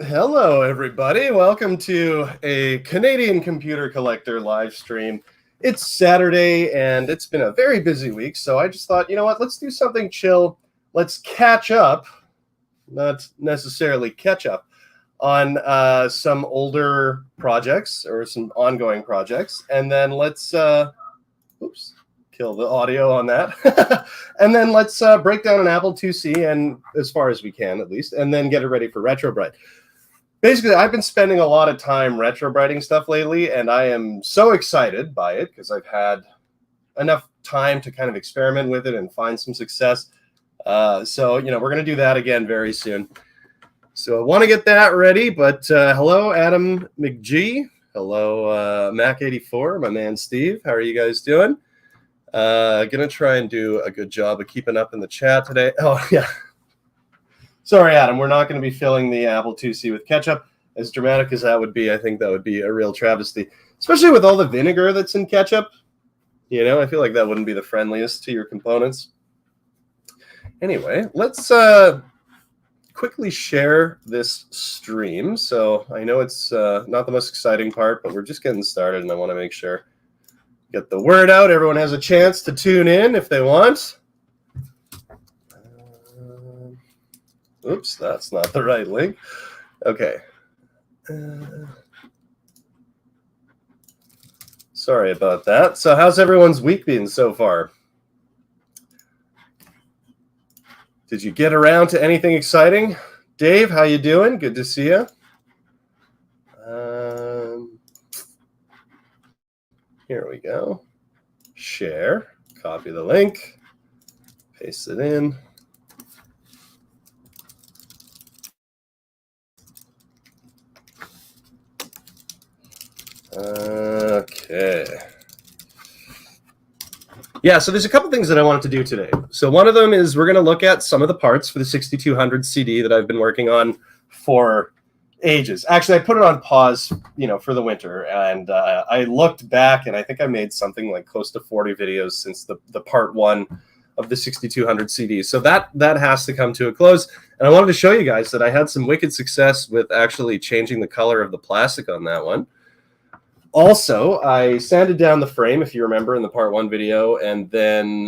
Hello, everybody. Welcome to a Canadian Computer Collector live stream. It's Saturday, and it's been a very busy week, so I just thought, you know what, let's do something chill. Let's catch up, not necessarily catch up, on some older projects or some ongoing projects, and then let's, oops, kill the audio on that. And then let's break down an Apple IIc, and as far as we can at least, and then get it ready for retrobrite. Basically, I've been spending a lot of time retrobriting stuff lately, and I am so excited by it because I've had enough time to kind of experiment with it and find some success. So, you know, we're going to do that again very soon. So I want to get that ready, but hello, Adam McGee. Hello, Mac84, my man Steve. How are you guys doing? Gonna try and do a good job of keeping up in the chat today. Oh, yeah. Sorry, Adam, we're not going to be filling the Apple IIc with ketchup. As dramatic as that would be, I think that would be a real travesty, especially with all the vinegar that's in ketchup. You know, I feel like that wouldn't be the friendliest to your components. Anyway, let's quickly share this stream. So I know it's not the most exciting part, but we're just getting started, and I want to make sure get the word out. Everyone has a chance to tune in if they want. Oops, that's not the right link. Okay. Sorry about that. So how's everyone's week been so far? Did you get around to anything exciting? Dave, how you doing? Good to see you. Here we go. Share. Copy the link. Paste it in. Okay. Yeah, so there's a couple things that I wanted to do today. So one of them is we're going to look at some of the parts for the 6200 CD that I've been working on for ages. Actually, I put it on pause, you know, for the winter, and I looked back, and I think I made something like close to 40 videos since the part one of the 6200 CD. So that has to come to a close, and I wanted to show you guys that I had some wicked success with actually changing the color of the plastic on that one. Also, I sanded down the frame, if you remember, in the part one video, and then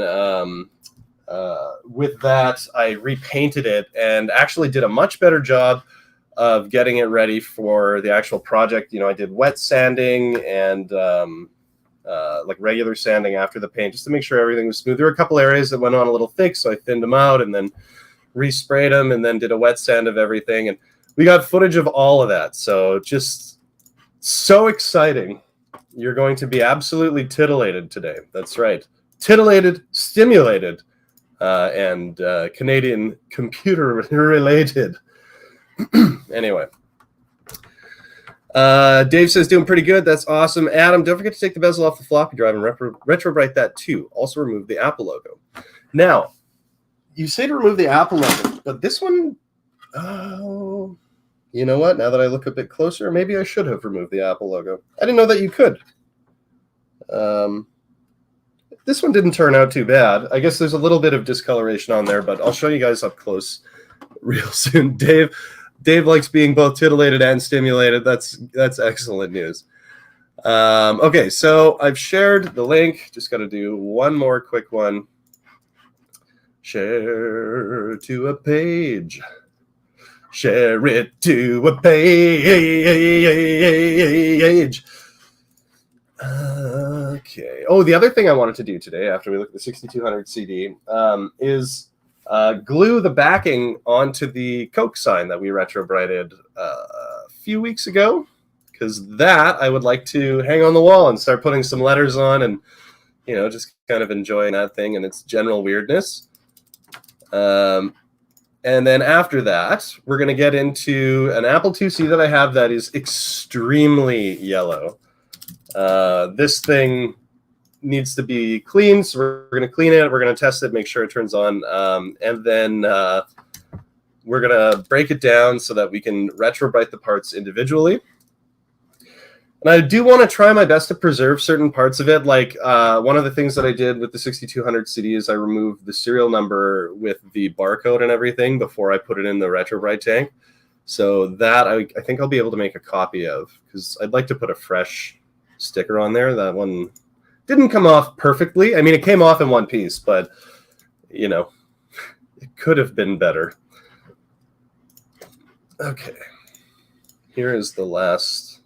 with that, I repainted it and actually did a much better job of getting it ready for the actual project. You know, I did wet sanding and like regular sanding after the paint, just to make sure everything was smooth. There were a couple areas that went on a little thick, so I thinned them out and then resprayed them and then did a wet sand of everything. And we got footage of all of that, so just so exciting. You're going to be absolutely titillated today. That's right. Titillated, stimulated, and Canadian computer related. Anyway. Dave says, doing pretty good. That's awesome. Adam, don't forget to take the bezel off the floppy drive and retrobrite that too. Also remove the Apple logo. Now, you say to remove the Apple logo, but this one, oh... You know what? Now that I look a bit closer, maybe I should have removed the Apple logo. I didn't know that you could. This one didn't turn out too bad. I guess there's a little bit of discoloration on there, but I'll show you guys up close real soon. Dave likes being both titillated and stimulated. That's excellent news. Okay, so I've shared the link. Just got to do one more quick one. Share to a page. Share it to a page. Okay. Oh, the other thing I wanted to do today, after we look at the 6200 CD, is glue the backing onto the Coke sign that we retrobrited a few weeks ago, because that I would like to hang on the wall and start putting some letters on, and you know, just kind of enjoying that thing and its general weirdness. And then after that, we're going to get into an Apple IIc that I have that is extremely yellow. This thing needs to be cleaned, so we're going to clean it. We're going to test it, make sure it turns on, and then we're going to break it down so that we can retrobrite the parts individually. And I do want to try my best to preserve certain parts of it. Like one of the things that I did with the 6200 CD is I removed the serial number with the barcode and everything before I put it in the retrobrite tank. So that I think I'll be able to make a copy of, because I'd like to put a fresh sticker on there. That one didn't come off perfectly. I mean, it came off in one piece, but, you know, it could have been better. Okay. Here is the last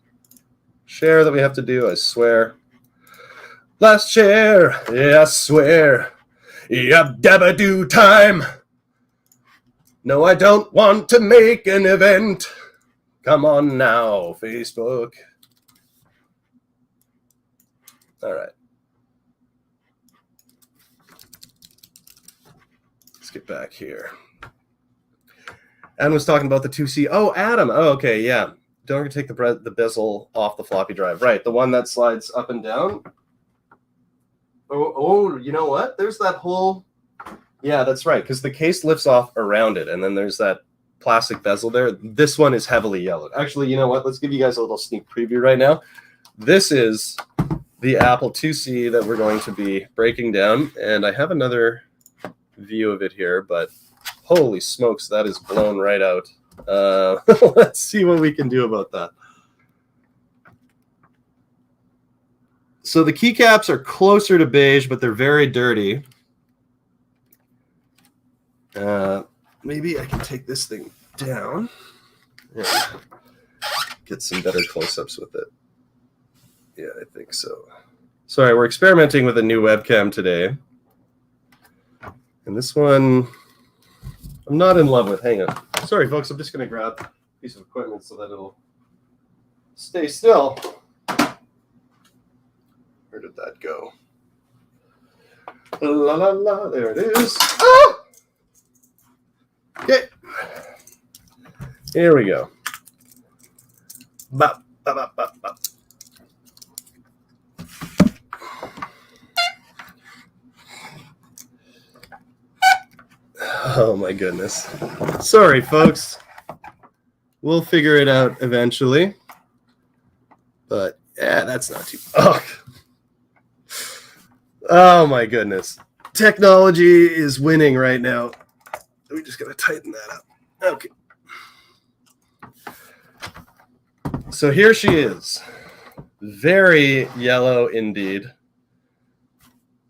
share that we have to do, I swear. Last share, yeah, I swear. Yep, dabba do time. No, I don't want to make an event. Come on now, Facebook. All right. Let's get back here. Adam was talking about the 2C. Oh, Adam. Oh, okay, yeah. Don't take the bezel off the floppy drive. Right, the one that slides up and down. Oh, you know what? There's that whole... Yeah, that's right, because the case lifts off around it, and then there's that plastic bezel there. This one is heavily yellowed. Actually, you know what? Let's give you guys a little sneak preview right now. This is the Apple IIc that we're going to be breaking down, and I have another view of it here, but holy smokes, that is blown right out. Let's see what we can do about that. So the keycaps are closer to beige, but they're very dirty. Maybe I can take this thing down and get some better close-ups with it. Yeah, I think so. Sorry, we're experimenting with a new webcam today. And this one, I'm not in love with. Hang on. Sorry, folks, I'm just going to grab a piece of equipment so that it'll stay still. Where did that go? La la la, there it is. Ah! Okay. Here we go. Bop, bop, bop, bop, bop. Oh my goodness. Sorry, folks. We'll figure it out eventually. But yeah, that's not too... Oh my goodness. Technology is winning right now. We just gotta tighten that up. Okay. So here she is. Very yellow indeed.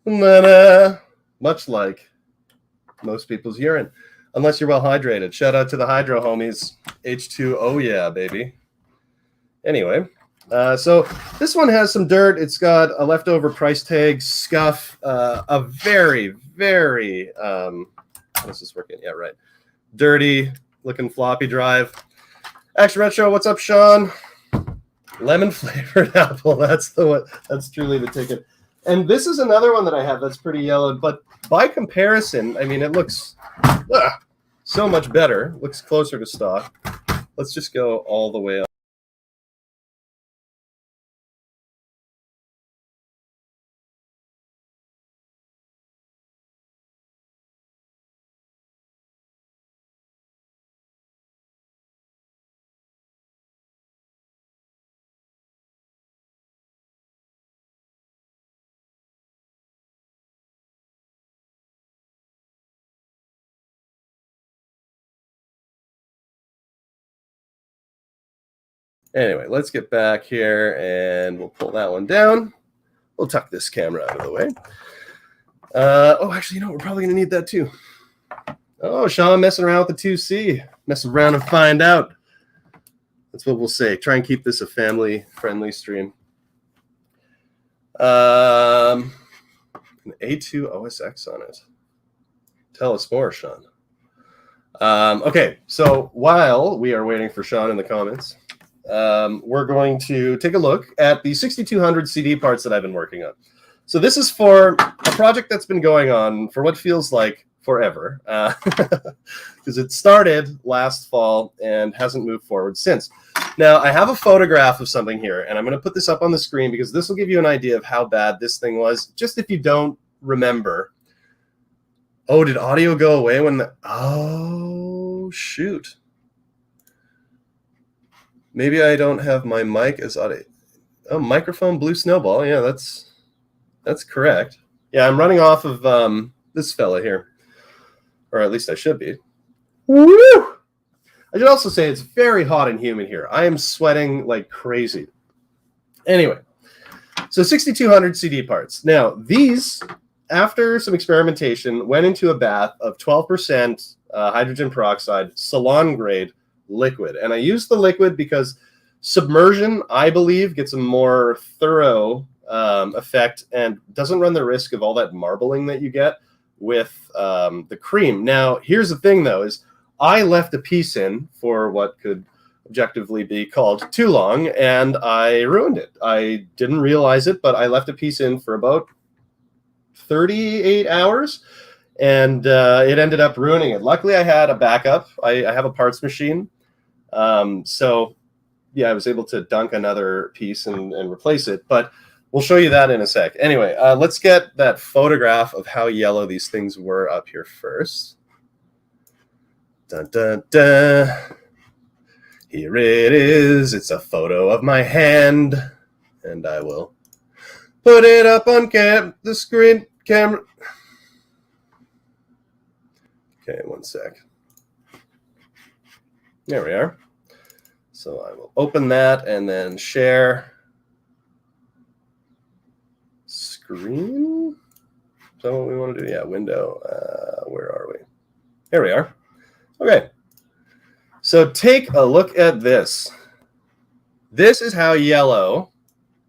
Much like most people's urine, unless you're well hydrated. Shout out to the hydro homies. H2, oh yeah, baby. Anyway, so this one has some dirt. It's got a leftover price tag, scuff, a very, very, how is this working? Yeah, right. Dirty looking floppy drive. Action Retro, what's up, Sean? Lemon flavored apple. That's the one. That's truly the ticket. And this is another one that I have that's pretty yellowed, but by comparison, I mean, it looks so much better. Looks closer to stock. Let's just go all the way up. Anyway, let's get back here and we'll pull that one down. We'll tuck this camera out of the way. Oh, actually, you know, we're probably going to need that too. Oh, Sean messing around with the 2C. Mess around and find out. That's what we'll say. Try and keep this a family-friendly stream. An A2 OSX on it. Tell us more, Sean. Okay, so while we are waiting for Sean in the comments, we're going to take a look at the 6200 CD parts that I've been working on. So this is for a project that's been going on for what feels like forever, because it started last fall and hasn't moved forward since. Now, I have a photograph of something here, and I'm going to put this up on the screen because this will give you an idea of how bad this thing was, just if you don't remember. Oh, did audio go away when the... Oh, shoot. Maybe I don't have my mic as audio. Oh, microphone blue snowball. Yeah, that's correct. Yeah, I'm running off of this fella here, or at least I should be. Woo! I should also say it's very hot and humid here. I am sweating like crazy. Anyway, so 6200 CD parts. Now, these, after some experimentation, went into a bath of 12% hydrogen peroxide, salon grade liquid. And I used the liquid because submersion, I believe, gets a more thorough effect and doesn't run the risk of all that marbling that you get with the cream. Now, here's the thing, though, is I left a piece in for what could objectively be called too long, and I ruined it. I didn't realize it, but I left a piece in for about 38 hours, and it ended up ruining it. Luckily, I had a backup. I have a parts machine. So, yeah, I was able to dunk another piece and replace it, but we'll show you that in a sec. Anyway, let's get that photograph of how yellow these things were up here first. Dun, dun, dun. Here it is. It's a photo of my hand, and I will put it up on the screen camera. Okay, one sec. There we are. So I will open that and then share screen. Is that what we want to do? Yeah, window. Where are we? Here we are. Okay. So take a look at this. This is how yellow,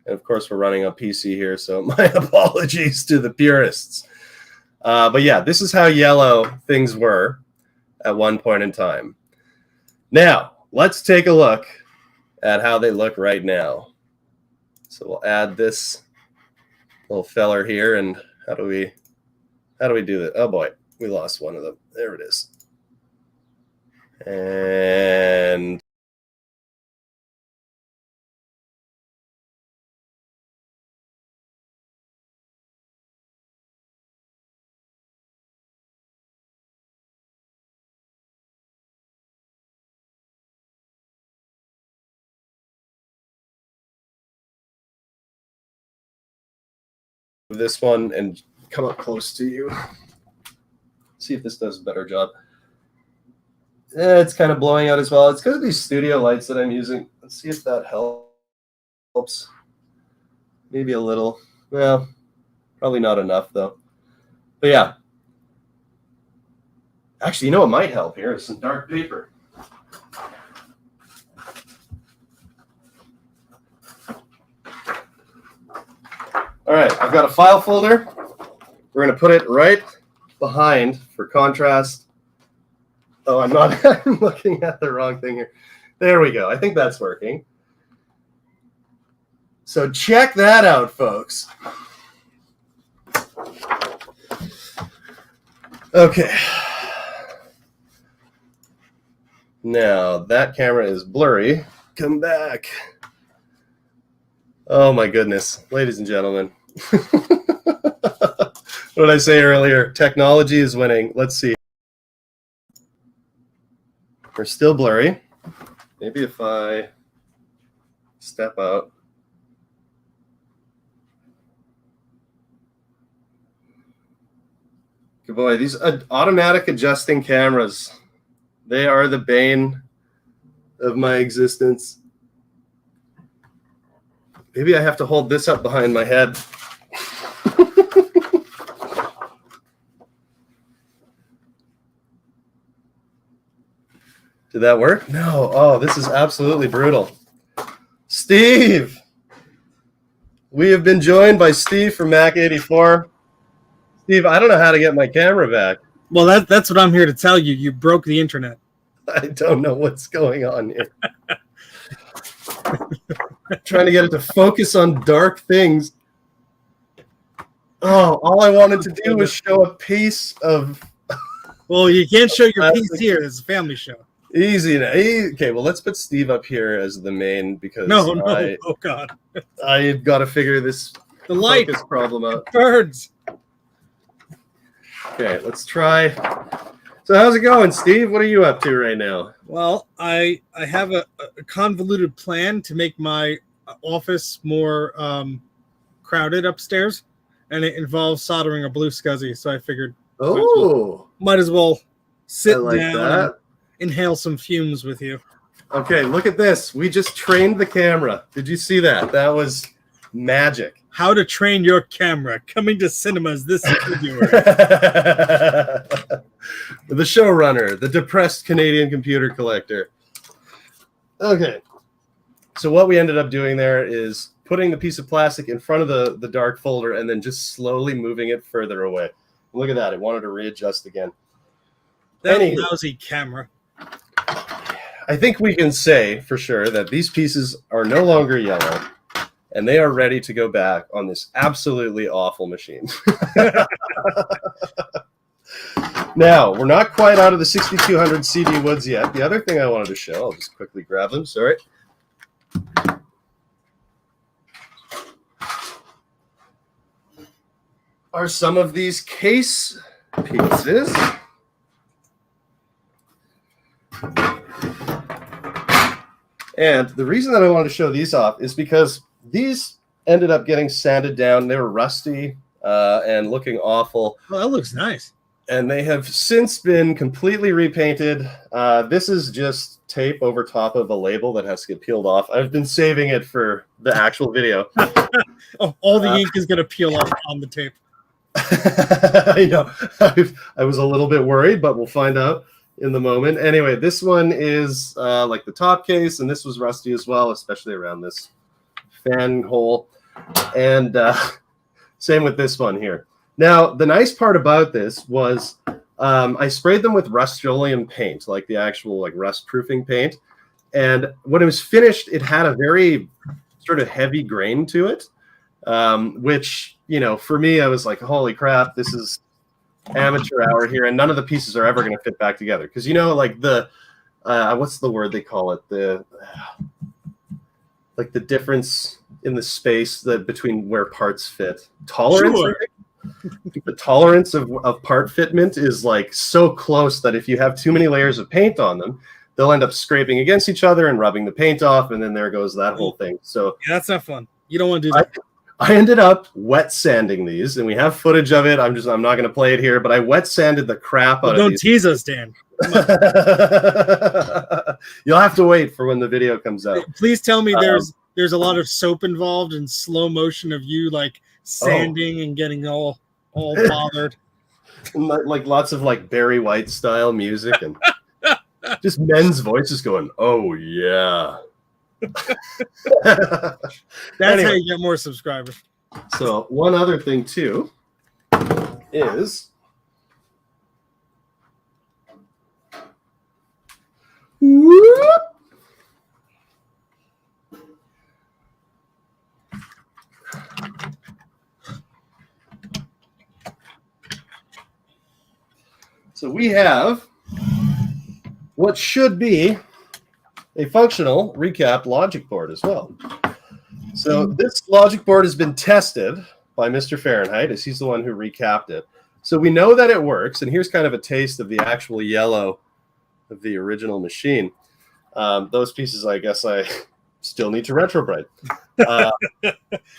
and of course we're running a PC here, so my apologies to the purists. But yeah, this is how yellow things were at one point in time. Now, let's take a look at how they look right now. So we'll add this little feller here, and how do we do that? Oh boy, we lost one of them. There it is. And this one and come up close to you. See if this does a better job. It's kind of blowing out as well. It's because of these studio lights that I'm using. Let's see if that helps. Maybe a little. Well, probably not enough though. But yeah. Actually, you know what might help here is some dark paper. All right, I've got a file folder. We're going to put it right behind for contrast. Oh, I'm not. I'm looking at the wrong thing here. There we go. I think that's working. So check that out, folks. Okay. Now, that camera is blurry. Come back. Oh, my goodness. Ladies and gentlemen. What did I say earlier? Technology is winning. Let's see. We're still blurry. Maybe if I step out. Good boy. These automatic adjusting cameras, they are the bane of my existence. Maybe I have to hold this up behind my head. Did that work? No. Oh, this is absolutely brutal. Steve! We have been joined by Steve from Mac84. Steve, I don't know how to get my camera back. Well, that's what I'm here to tell you. You broke the internet. I don't know what's going on here. Trying to get it to focus on dark things. Oh, all I wanted to do was show a piece of... Well, you can't show your piece here. It's a family show. Easy. Okay, well, let's put Steve up here as the main because oh God, I've got to figure this light problem out. Birds. Okay, let's try. So how's it going, Steve? What are you up to right now? Well, I have a convoluted plan to make my office more crowded upstairs, and it involves soldering a blue SCSI. So I figured, Oh, might as well I sit like down and that. inhale some fumes with you. Okay, look at this. We just trained the camera. Did you see that? That was magic. How to Train Your Camera, coming to cinemas this February. The showrunner, the depressed Canadian computer collector. Okay, so what we ended up doing there is putting the piece of plastic in front of the dark folder and then just slowly moving it further away. Look at that. It wanted to readjust again. That Anywho, lousy camera. I think we can say for sure that these pieces are no longer yellow, and they are ready to go back on this absolutely awful machine. Now, we're not quite out of the 6200 CD woods yet. The other thing I wanted to show, I'll just quickly grab them, sorry. Are some of these case pieces. And the reason that I wanted to show these off is because these ended up getting sanded down. They were rusty and looking awful. Oh, that looks nice. And they have since been completely repainted. This is just tape over top of a label that has to get peeled off. I've been saving it for the actual video. Oh, all the ink is going to peel off on the tape. I know. I was a little bit worried, but we'll find out in the moment. Anyway, this one is like the top case, and this was rusty as well, especially around this fan hole. And same with this one here. Now, the nice part about this was I sprayed them with Rust-Oleum paint, like the actual like rust-proofing paint. And when it was finished, it had a very sort of heavy grain to it, which, you know, for me, I was like, holy crap, this is amateur hour here, and none of the pieces are ever going to fit back together. Because, you know, like the, what's the word they call it? Like the difference in the space that between where parts fit. Tolerance, Sure. The tolerance of part fitment is like so close that if you have too many layers of paint on them, they'll end up scraping against each other and rubbing the paint off, and then there goes that whole thing. So yeah, that's not fun. You don't want to do that. I ended up wet sanding these, and we have footage of it. I'm not going to play it here, but I wet sanded the crap out of Don't these. tease us, Dan. You'll have to wait for when the video comes out. Please tell me there's a lot of soap involved and slow motion of you like sanding and getting all bothered. Like lots of like Barry White style music and just men's voices going, "Oh yeah." That's how you get more subscribers. So one other thing too is so we have what should be a functional recap logic board as well. So this logic board has been tested by Mr. Fahrenheit, as he's the one who recapped it. So we know that it works, and here's kind of a taste of the actual yellow of the original machine. Those pieces, I guess I still need to retrobrite.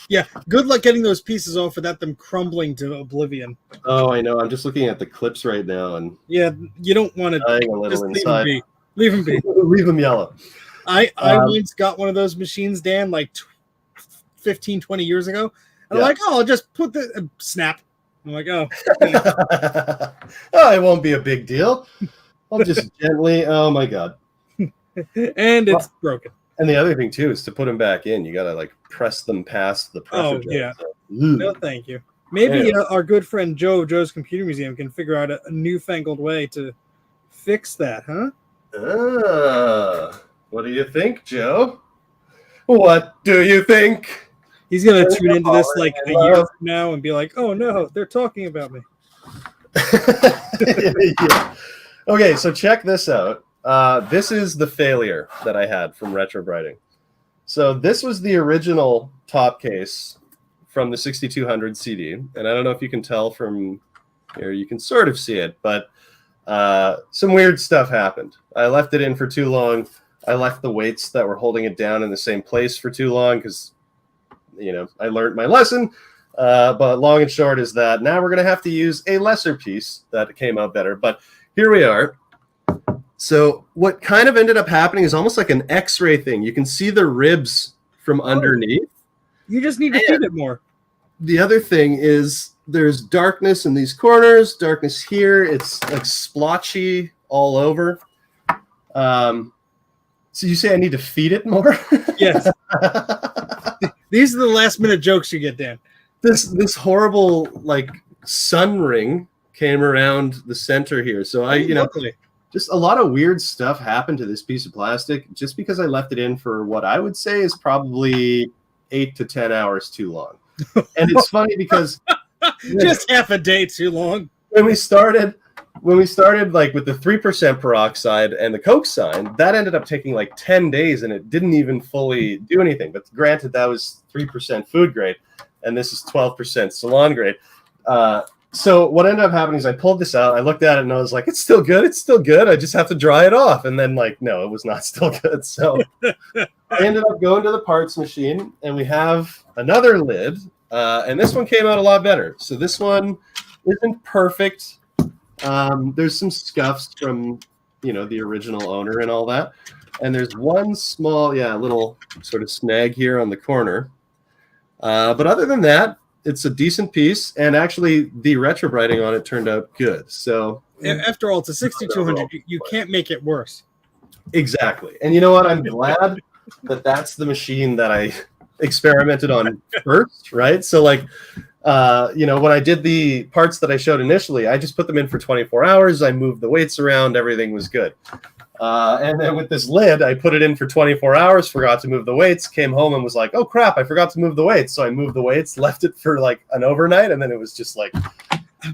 Yeah, good luck getting those pieces off without them crumbling to oblivion. Oh, I know. I'm just looking at the clips right now, and yeah, you don't want to dying a little inside. Leave them be. Leave them yellow. I once got one of those machines, Dan, like 15, 20 years ago. And I'm like, oh, I'll just put the snap. I'm like, oh. Oh, it won't be a big deal. I'll just gently, oh my God. And it's broken. And the other thing too is to put them back in, you got to like press them past the pressure. Oh, yeah. So, no, thank you. Maybe our good friend Joe's Computer Museum can figure out a newfangled way to fix that, huh? What do you think, Joe? What do you think? He's going to tune into this like a year from now and be like, oh no, they're talking about me. Yeah. Okay, so check this out. This is the failure that I had from retrobriting. So this was the original top case from the 6200 CD. And I don't know if you can tell from here, you can sort of see it, but some weird stuff happened. I left it in for too long. I left the weights that were holding it down in the same place for too long because, I learned my lesson. But long and short is that now we're going to have to use a lesser piece that came out better. But here we are. So what kind of ended up happening is almost like an X-ray thing. You can see the ribs from underneath. You just need to feed it more. The other thing is there's darkness in these corners, darkness here. It's like splotchy all over. So you say I need to feed it more? Yes. These are the last minute jokes you get, Dan. This horrible like sun ring came around the center here. So just a lot of weird stuff happened to this piece of plastic just because I left it in for what I would say is probably 8 to 10 hours too long. And it's funny because just half a day too long. When we started like with the 3% peroxide and the Coke sign, that ended up taking like 10 days and it didn't even fully do anything. But granted, that was 3% food grade and this is 12% salon grade. So what ended up happening is I pulled this out, I looked at it and I was like, it's still good. It's still good. I just have to dry it off. And then like, no, it was not still good. So I ended up going to the parts machine and we have another lid. And this one came out a lot better. So this one isn't perfect. There's some scuffs from, the original owner and all that. And there's one small, little sort of snag here on the corner. But other than that, it's a decent piece. And actually the retrobriting on it turned out good. So after all, it's a 6200. You can't make it worse. Exactly. And you know what? I'm glad that that's the machine that I experimented on first, right? So like, when I did the parts that I showed initially, I just put them in for 24 hours. I moved the weights around. Everything was good. And then with this lid, I put it in for 24 hours, forgot to move the weights, came home and was like, oh, crap, I forgot to move the weights. So I moved the weights, left it for like an overnight. And then it was just like,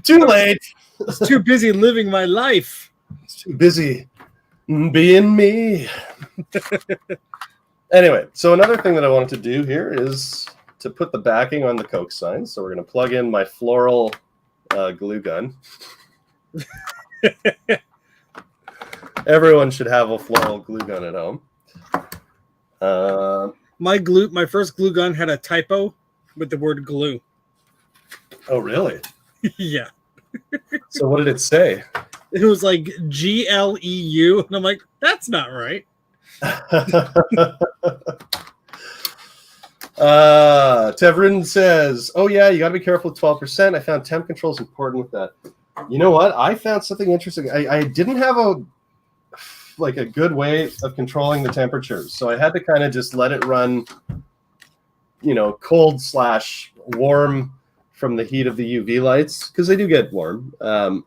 too late. I was too busy living my life. Too busy being me. Anyway, so another thing that I wanted to do here is to put the backing on the Coke sign. So we're going to plug in my floral glue gun. Everyone should have a floral glue gun at home. My first glue gun had a typo with the word glue. Oh, really? Yeah. So what did it say? It was like GLEU, and I'm like, that's not right. Tevrin says, oh yeah, you got to be careful with 12%. I found temp control is important with that. You know what? I found something interesting. I didn't have a good way of controlling the temperatures, so I had to kind of just let it run, cold/warm from the heat of the UV lights, because they do get warm. But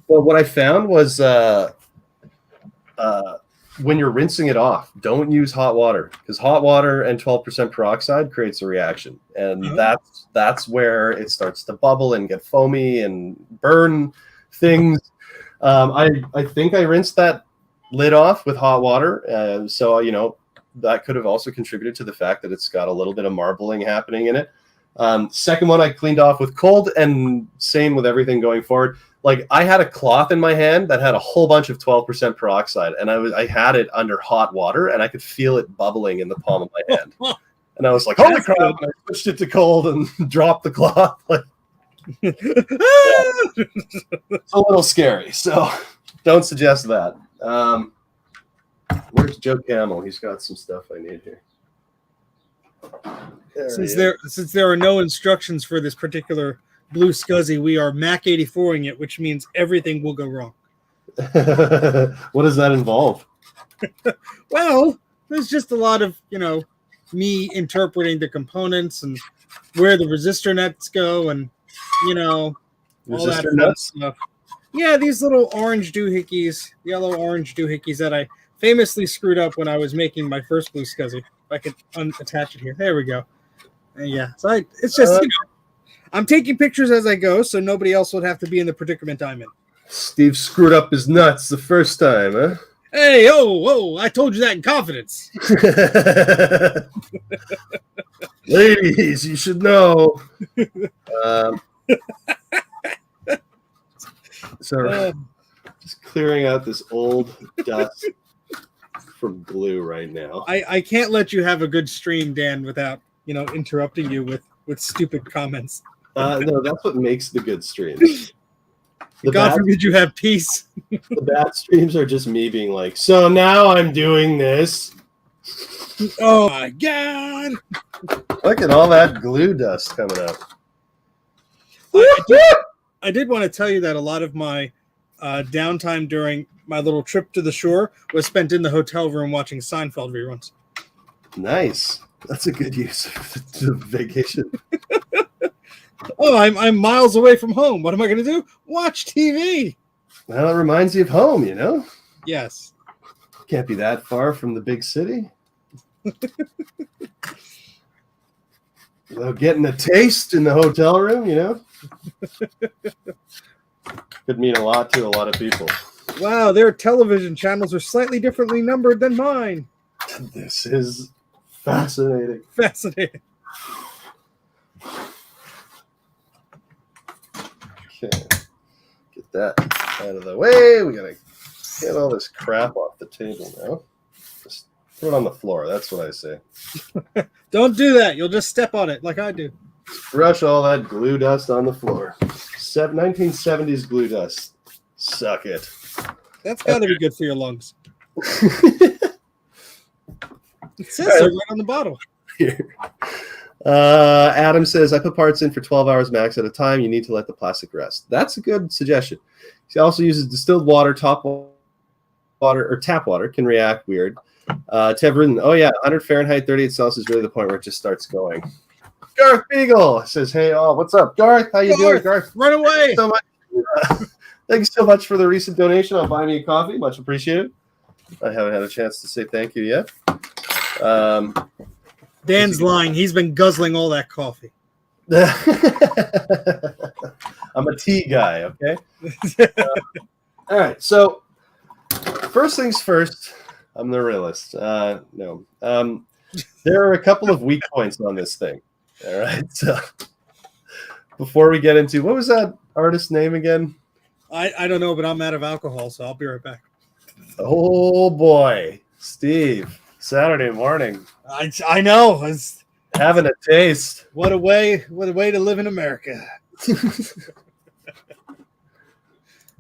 what I found was when you're rinsing it off, don't use hot water, because hot water and 12% peroxide creates a reaction, and that's where it starts to bubble and get foamy and burn things. I think I rinsed that lid off with hot water, so that could have also contributed to the fact that it's got a little bit of marbling happening in it. Second one I cleaned off with cold, and same with everything going forward. Like, I had a cloth in my hand that had a whole bunch of 12% peroxide, and I had it under hot water, and I could feel it bubbling in the palm of my hand. And I was like, holy crap, and I switched it to cold and dropped the cloth. Like, it's a little scary, so don't suggest that. Where's Joe Camel? He's got some stuff I need here. Since there are no instructions for this particular blue scuzzy, we are Mac 84ing it, which means everything will go wrong. What does that involve? Well, there's just a lot of, me interpreting the components and where the resistor nets go, and all that fun stuff. Yeah, these little orange doohickeys, yellow-orange doohickeys that I famously screwed up when I was making my first blue scuzzy. If I could unattach it here. There we go. Yeah, so it's just, I'm taking pictures as I go, so nobody else would have to be in the predicament I'm in. Steve screwed up his nuts the first time, huh? Hey, whoa, I told you that in confidence. Ladies, you should know. So just clearing out this old dust. from glue right now. I can't let you have a good stream, Dan, without interrupting you with stupid comments. No, that's what makes the good streams. God forbid you have peace. The bad streams are just me being like, so now I'm doing this. Oh my God! Look at all that glue dust coming up. I did want to tell you that a lot of my downtime during my little trip to the shore was spent in the hotel room watching Seinfeld reruns. Nice. That's a good use of the vacation. Oh, I'm miles away from home. What am I going to do? Watch TV. Well, it reminds you of home, Yes. Can't be that far from the big city. Without getting a taste in the hotel room, Could mean a lot to a lot of people. Wow, their television channels are slightly differently numbered than mine. This is fascinating. Fascinating. Okay, get that out of the way. We gotta get all this crap off the table now. Just throw it on the floor. That's what I say. Don't do that. You'll just step on it like I do. Brush all that glue dust on the floor. 1970s glue dust. Suck it. That's got to be good for your lungs. It says so right on the bottle. Here. Adam says, I put parts in for 12 hours max at a time. You need to let the plastic rest. That's a good suggestion. He also uses distilled water, tap water can react weird. Tevrin, oh yeah, 100 Fahrenheit, 38 Celsius is really the point where it just starts going. Garth Beagle says, hey, what's up, Garth? How you doing, Garth? Run away. Thank you so much for the recent donation on Buy Me a Coffee. Much appreciated. I haven't had a chance to say thank you yet. Dan's lying. He's been guzzling all that coffee. I'm a tea guy, okay? All right, so first things first, I'm the realist. No. There are a couple of weak points on this thing. All right, so before we get into, what was that artist's name again? I don't know, but I'm out of alcohol, so I'll be right back. Oh, boy. Steve, Saturday morning. I know. It's having a taste. What a way to live in America.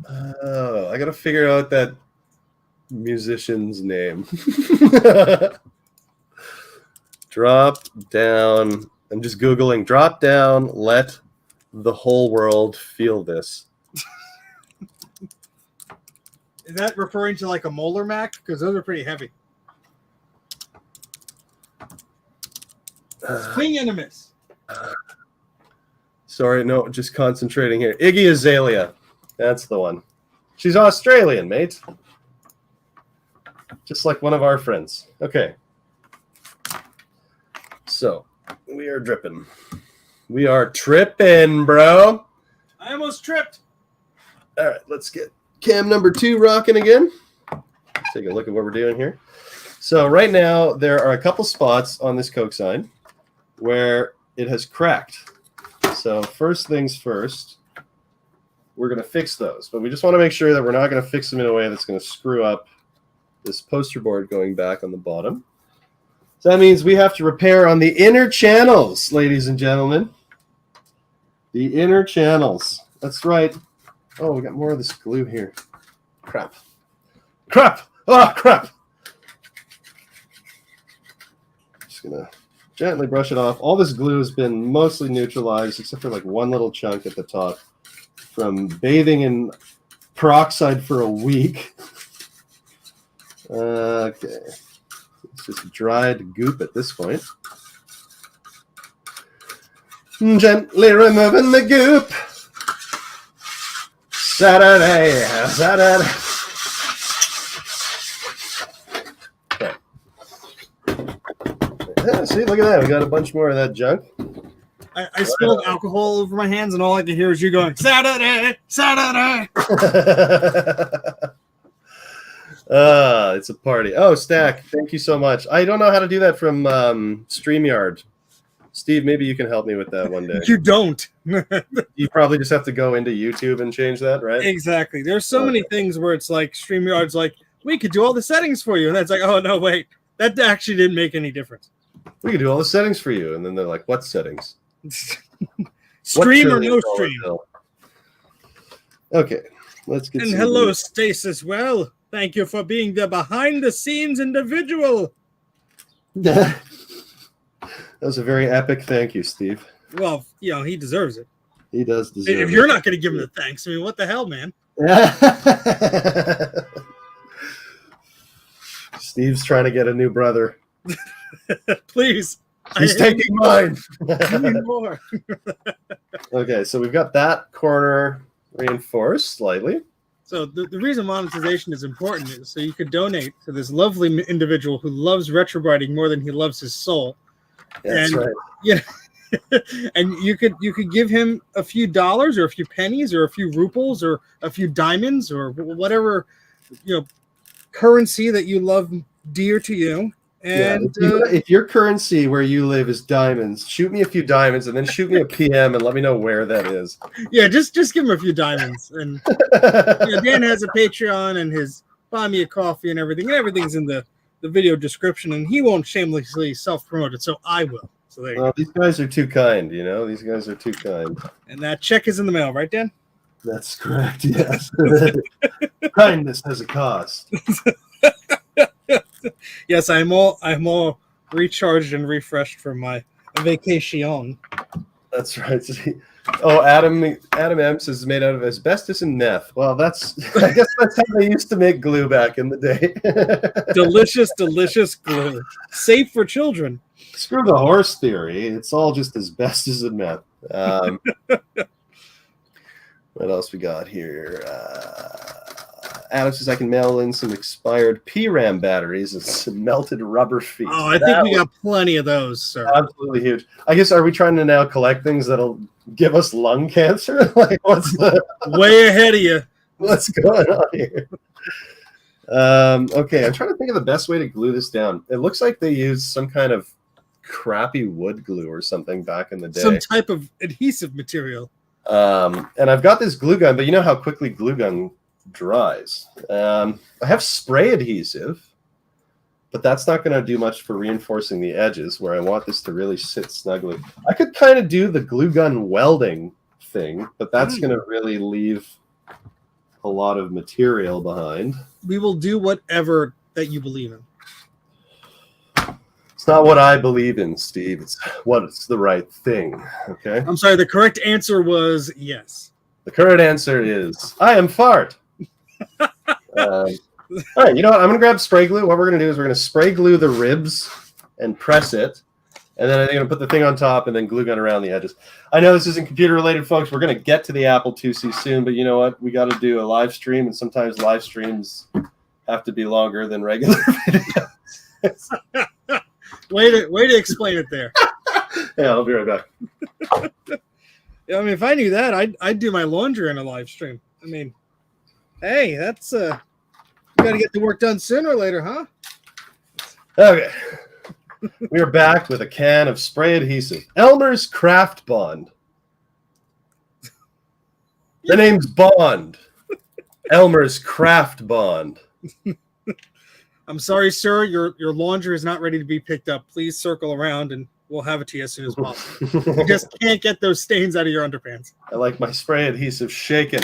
I got to figure out that musician's name. Drop down. I'm just Googling drop down, let the whole world feel this. Is that referring to like a Molar Mac? Because those are pretty heavy. Swing and a miss. Sorry, no, just concentrating here. Iggy Azalea. That's the one. She's Australian, mate. Just like one of our friends. Okay. So, we are dripping. We are tripping, bro. I almost tripped. All right, let's get cam number 2 rocking again. Take a look at what we're doing here. So right now, there are a couple spots on this Coke sign where it has cracked. So first things first, we're going to fix those. But we just want to make sure that we're not going to fix them in a way that's going to screw up this poster board going back on the bottom. So that means we have to repair on the inner channels, ladies and gentlemen. The inner channels. That's right. Oh, we got more of this glue here. Crap. Crap! Oh, crap! Just going to gently brush it off. All this glue has been mostly neutralized, except for like one little chunk at the top from bathing in peroxide for a week. Okay. It's just dried goop at this point. Gently removing the goop. Saturday. Okay. Yeah, see, look at that. We got a bunch more of that junk. I spilled alcohol over my hands, and all I could hear was you going, Saturday. It's a party. Oh, Stack, thank you so much. I don't know how to do that from StreamYard. Steve, maybe you can help me with that one day. You don't. You probably just have to go into YouTube and change that, right? Exactly. There's so many things where it's like StreamYard's like, we could do all the settings for you. And that's like, oh, no, wait. That actually didn't make any difference. We can do all the settings for you. And then they're like, what settings? Stream or no stream? Okay, let's get. And hello, Stasis. Well, thank you for being the behind-the-scenes individual. That was a very epic thank you, Steve. Well, he deserves it. He does deserve it. If you're not going to give him the thanks, I mean, what the hell, man? Steve's trying to get a new brother. Please. He's taking mine. Give me more. Okay, so we've got that corner reinforced slightly. So the reason monetization is important is so you could donate to this lovely individual who loves retrobriting more than he loves his soul. That's right. Yeah. And you could give him a few dollars or a few pennies or a few ruples or a few diamonds or whatever currency that you love dear to you. And if your currency where you live is diamonds, shoot me a few diamonds and then shoot me a PM and let me know where that is. Yeah, just give him a few diamonds. And Dan has a Patreon and his buy me a coffee and everything. And everything's in the video description, and he won't shamelessly self-promote it, so I will. So there you go. These guys are too kind, These guys are too kind. And that check is in the mail, right, Dan? That's correct, yes. Kindness has a cost. Yes, I'm all recharged and refreshed from my vacation. That's right. Oh, Adam M says made out of asbestos and meth. Well, I guess that's how they used to make glue back in the day. Delicious glue. Safe for children. Screw the horse theory. It's all just asbestos and meth. What else we got here? Adam says I can mail in some expired PRAM batteries and some melted rubber feet. Oh, I think we got plenty of those, sir. Absolutely huge. I guess, are we trying to now collect things that'll give us lung cancer? Like, what's the... Way ahead of you. What's going on here? Okay, I'm trying to think of the best way to glue this down. It looks like they used some kind of crappy wood glue or something back in the day. Some type of adhesive material. And I've got this glue gun, but you know how quickly glue gun dries. I have spray adhesive, but that's not going to do much for reinforcing the edges where I want this to really sit snugly. I could kind of do the glue gun welding thing, but that's going to really leave a lot of material behind. We will do whatever that you believe in. It's not what I believe in, Steve. It's what's the right thing. Okay. I'm sorry. The correct answer was yes. The correct answer is I am fart. All right, you know what? I'm gonna grab spray glue. What we're gonna do is we're gonna spray glue the ribs and press it, and then I'm gonna put the thing on top and then glue gun around the edges. I know this isn't computer related, folks. We're gonna get to the Apple IIc soon, but you know what? We got to do a live stream, and sometimes live streams have to be longer than regular videos. Way to explain it there. Yeah, I'll be right back. I mean, if I knew that, I'd do my laundry on a live stream. I mean, hey, that's you got to get the work done sooner or later, huh? Okay, we are back with a can of spray adhesive, Elmer's Craft Bond. The name's Bond. Elmer's Craft Bond. I'm sorry, sir. Your laundry is not ready to be picked up. Please circle around and we'll have it to you as soon as possible. You just can't get those stains out of your underpants. I like my spray adhesive shaken,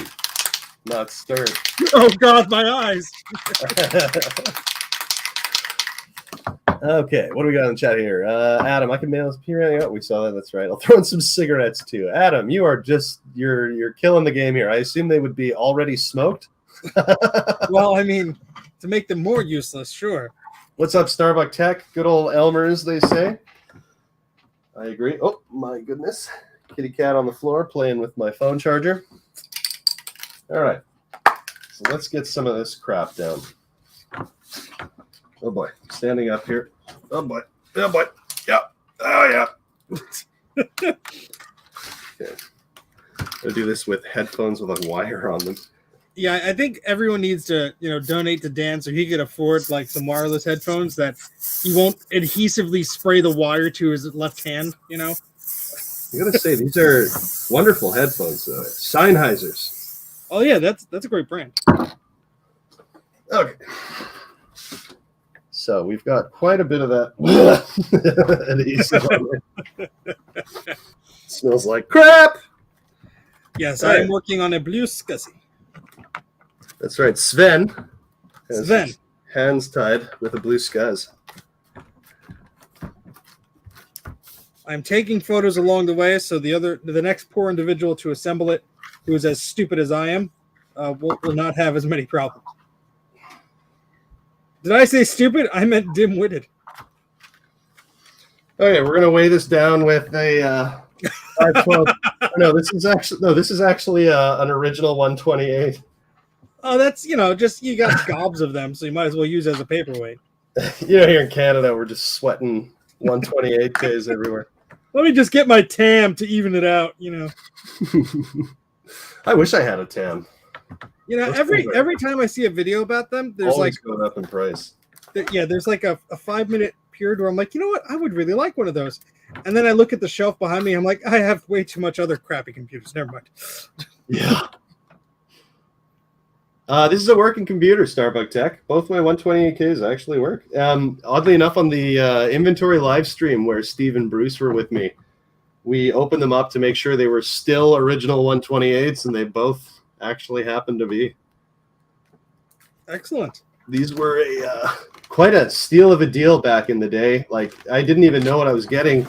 not stirred. Oh, God, my eyes. Okay, what do we got in the chat here? Adam, I can mail this PRAM. Oh, we saw that. That's right. I'll throw in some cigarettes, too. Adam, you are just, you're killing the game here. I assume they would be already smoked? Well, I mean, to make them more useless, sure. What's up, Starbuck Tech? Good old Elmer's, they say. I agree. Oh, my goodness. Kitty cat on the floor playing with my phone charger. All right. So let's get some of this crap down. Oh, boy. Standing up here. Oh, boy. Oh, boy. Yeah. Oh, yeah. Okay. I'll do this with headphones with a wire on them. Yeah, I think everyone needs to, donate to Dan so he could afford like some wireless headphones that he won't adhesively spray the wire to his left hand, I gotta say, these are wonderful headphones, though. Sennheisers. Oh yeah, that's a great brand. Okay. So we've got quite a bit of that adhesive on it. Smells like crap. Yes, All I right. am working on a blue SCSI. That's right. Sven has Sven. his hands tied with a blue scuzz. I'm taking photos along the way, so the next poor individual to assemble it, who is as stupid as I am, will not have as many problems. Did I say stupid? I meant dim-witted. Okay, we're gonna weigh this down with a 512. This is actually an original 128. Oh, that's just you got gobs of them, so you might as well use it as a paperweight. Here in Canada, we're just sweating 128Ks everywhere. Let me just get my TAM to even it out. I wish I had a TAM. Every time I see a video about them, there's always going up in price. There's like a 5-minute period where I'm like, you know what, I would really like one of those. And then I look at the shelf behind me, I'm like, I have way too much other crappy computers. Never mind. Yeah. This is a working computer, Starbuck Tech. Both my 128Ks actually work. Oddly enough, on the inventory live stream where Steve and Bruce were with me, we opened them up to make sure they were still original 128s, and they both actually happened to be. Excellent. These were quite a steal of a deal back in the day. Like, I didn't even know what I was getting.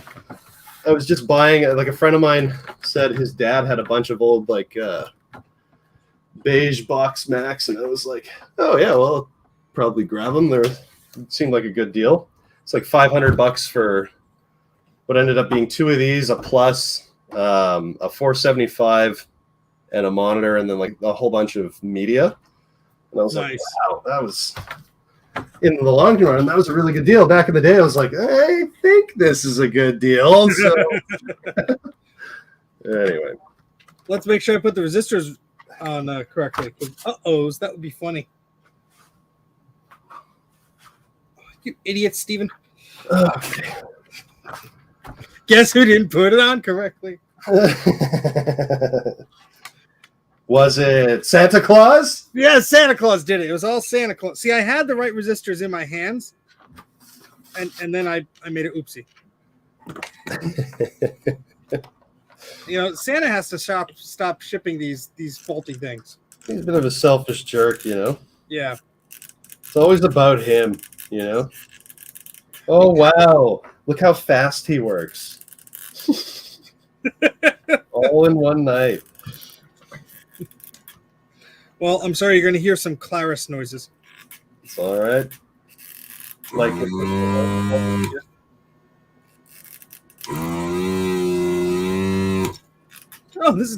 I was just buying, like, a friend of mine said his dad had a bunch of old, like, beige box Macs, and I was like, oh yeah, well, I'll probably grab them. It seemed like a good deal. It's like $500 for what ended up being 2 of these, a Plus, a 475, and a monitor, and then like a whole bunch of media. And I was like, wow, that was, in the long run, that was a really good deal. Back in the day, I was like, I think this is a good deal. So anyway, let's make sure I put the resistors on correctly. Uh-ohs, that would be funny. You idiot, Steven. Okay. Guess who didn't put it on correctly? Was it Santa Claus? Yeah, Santa Claus did it. It was all Santa Claus. See, I had the right resistors in my hands, and then I made an oopsie. Santa has to stop shipping these faulty things. He's a bit of a selfish jerk, Yeah. It's always about him, Oh, wow. Look how fast he works. All in one night. Well, I'm sorry, you're going to hear some Claris noises. It's all right. Like oh, this is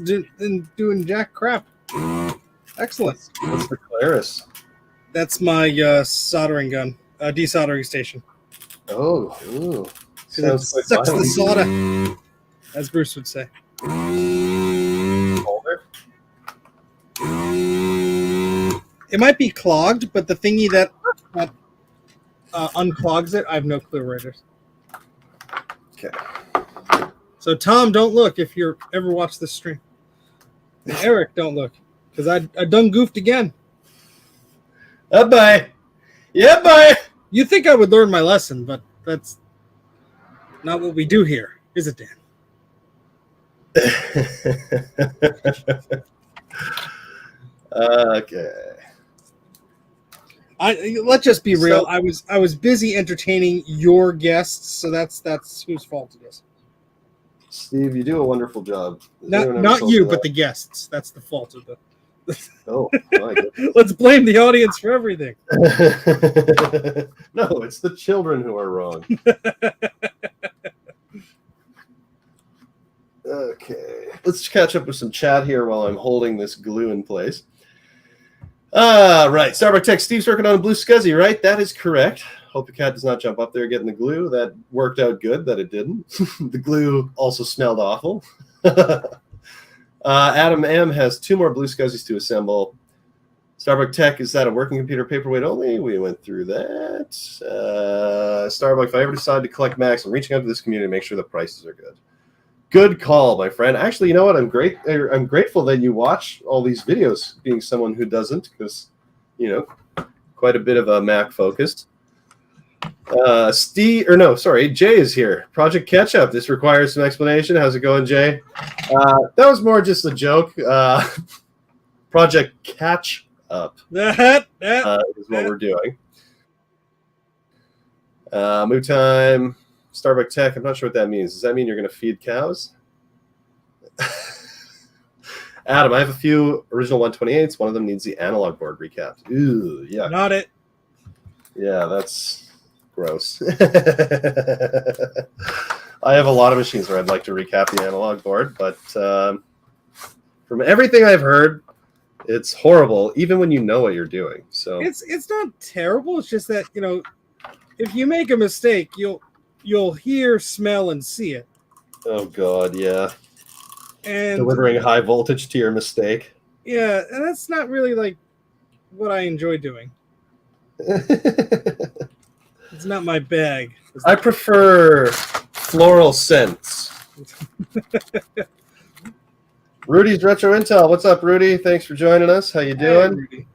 doing jack crap. Excellent. What's the Claris? That's my soldering gun, desoldering station. Oh, ooh. It sucks the solder, as Bruce would say. Holder? It might be clogged, but the thingy that unclogs it, I have no clue where it is. Okay. So, Tom, don't look if you ever watch this stream. And Eric, don't look, because I done goofed again. Bye. Yeah, bye. You'd think I would learn my lesson, but that's not what we do here, is it, Dan? Okay. Let's just be real. I was busy entertaining your guests, so that's whose fault it is. Steve, you do a wonderful job. Not you, but the guests. That's the fault of the. Oh, my goodness. Let's blame the audience for everything. No, it's the children who are wrong. Okay, let's catch up with some chat here while I'm holding this glue in place. Right, Starbuck Tech, Steve's working on a blue SCSI, right? That is correct. Hope the cat does not jump up there getting the glue. That worked out good that it didn't. The glue also smelled awful. Adam M has 2 more blue SCSIs to assemble. Starbuck Tech, is that a working computer paperweight only? We went through that. Starbuck, if I ever decide to collect Macs, I'm reaching out to this community to make sure the prices are good. Good call, my friend. Actually, you know what? I'm grateful that you watch all these videos, being someone who doesn't, because, quite a bit of a Mac focused. Jay is here. Project Ketchup. This requires some explanation. How's it going, Jay? That was more just a joke. Project Catch Up is what we're doing. Moo time. Starbucks Tech. I'm not sure what that means. Does that mean you're going to feed cows? Adam, I have a few original 128s. One of them needs the analog board recapped. Ooh, yeah. Not it. Yeah, that's gross. I have a lot of machines where I'd like to recap the analog board, but from everything I've heard, it's horrible, even when you know what you're doing. So it's not terrible. It's just that, if you make a mistake, you'll hear, smell, and see it. Oh God, yeah. And delivering high voltage to your mistake. Yeah, and that's not really like what I enjoy doing. It's not my bag. I prefer floral scents. Rudy's Retro Intel. What's up, Rudy? Thanks for joining us. How you doing? Hey,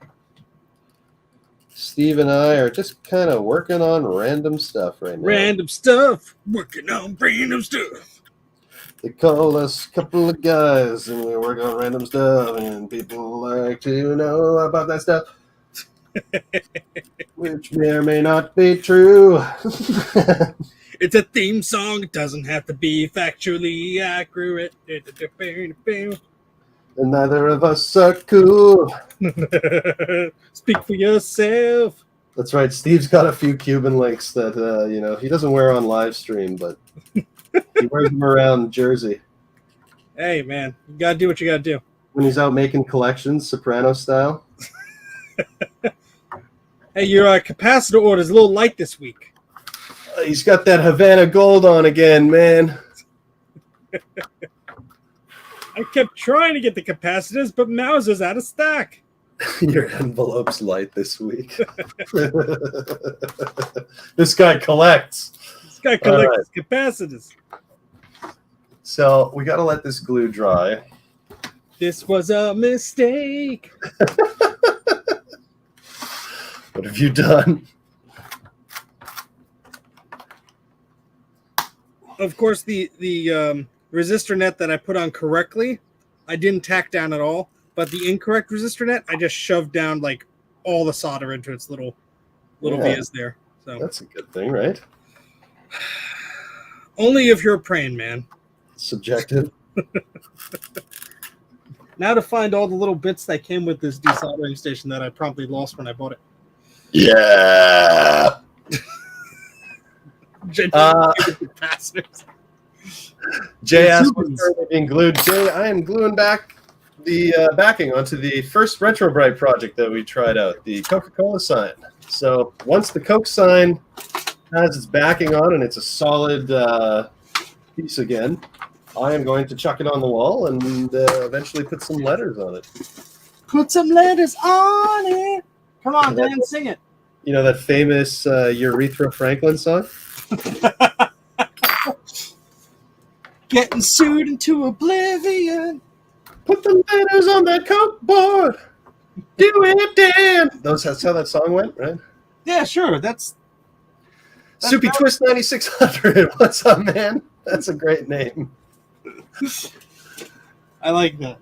Steve and I are just kind of working on random stuff right now. Random stuff. Working on random stuff. They call us a couple of guys, and we work on random stuff, and people like to know about that stuff, which may or may not be true. It's a theme song. It doesn't have to be factually accurate. And neither of us are cool. Speak for yourself. That's right. Steve's got a few Cuban links that, he doesn't wear on live stream, but he wears them around Jersey. Hey, man, you got to do what you got to do. When he's out making collections, Soprano style. Hey, your capacitor order is a little light this week. He's got that Havana Gold on again, man. I kept trying to get the capacitors, but Mauser's out of stock. Your envelope's light this week. This guy collects. This guy collects capacitors. So we got to let this glue dry. This was a mistake. What have you done? Of course, the resistor net that I put on correctly, I didn't tack down at all. But the incorrect resistor net, I just shoved down like all the solder into its little vias there. So that's a good thing, right? Only if you're praying, man. Subjective. Now to find all the little bits that came with this desoldering station that I promptly lost when I bought it. Yeah. Jay asked what's currently being glued. Jay, I am gluing back the backing onto the first retrobrite project that we tried out, the Coca-Cola sign. So once the Coke sign has its backing on and it's a solid piece again, I am going to chuck it on the wall and eventually put some letters on it. Put some letters on it. Come on, Dan, sing it. You know that famous Urethra Franklin song? Getting sued into oblivion. Put the letters on that Coke board. Do it, Dan. That's how that song went, right? Yeah, sure. That's Soupy Twist 9600. What's up, man? That's a great name. I like that.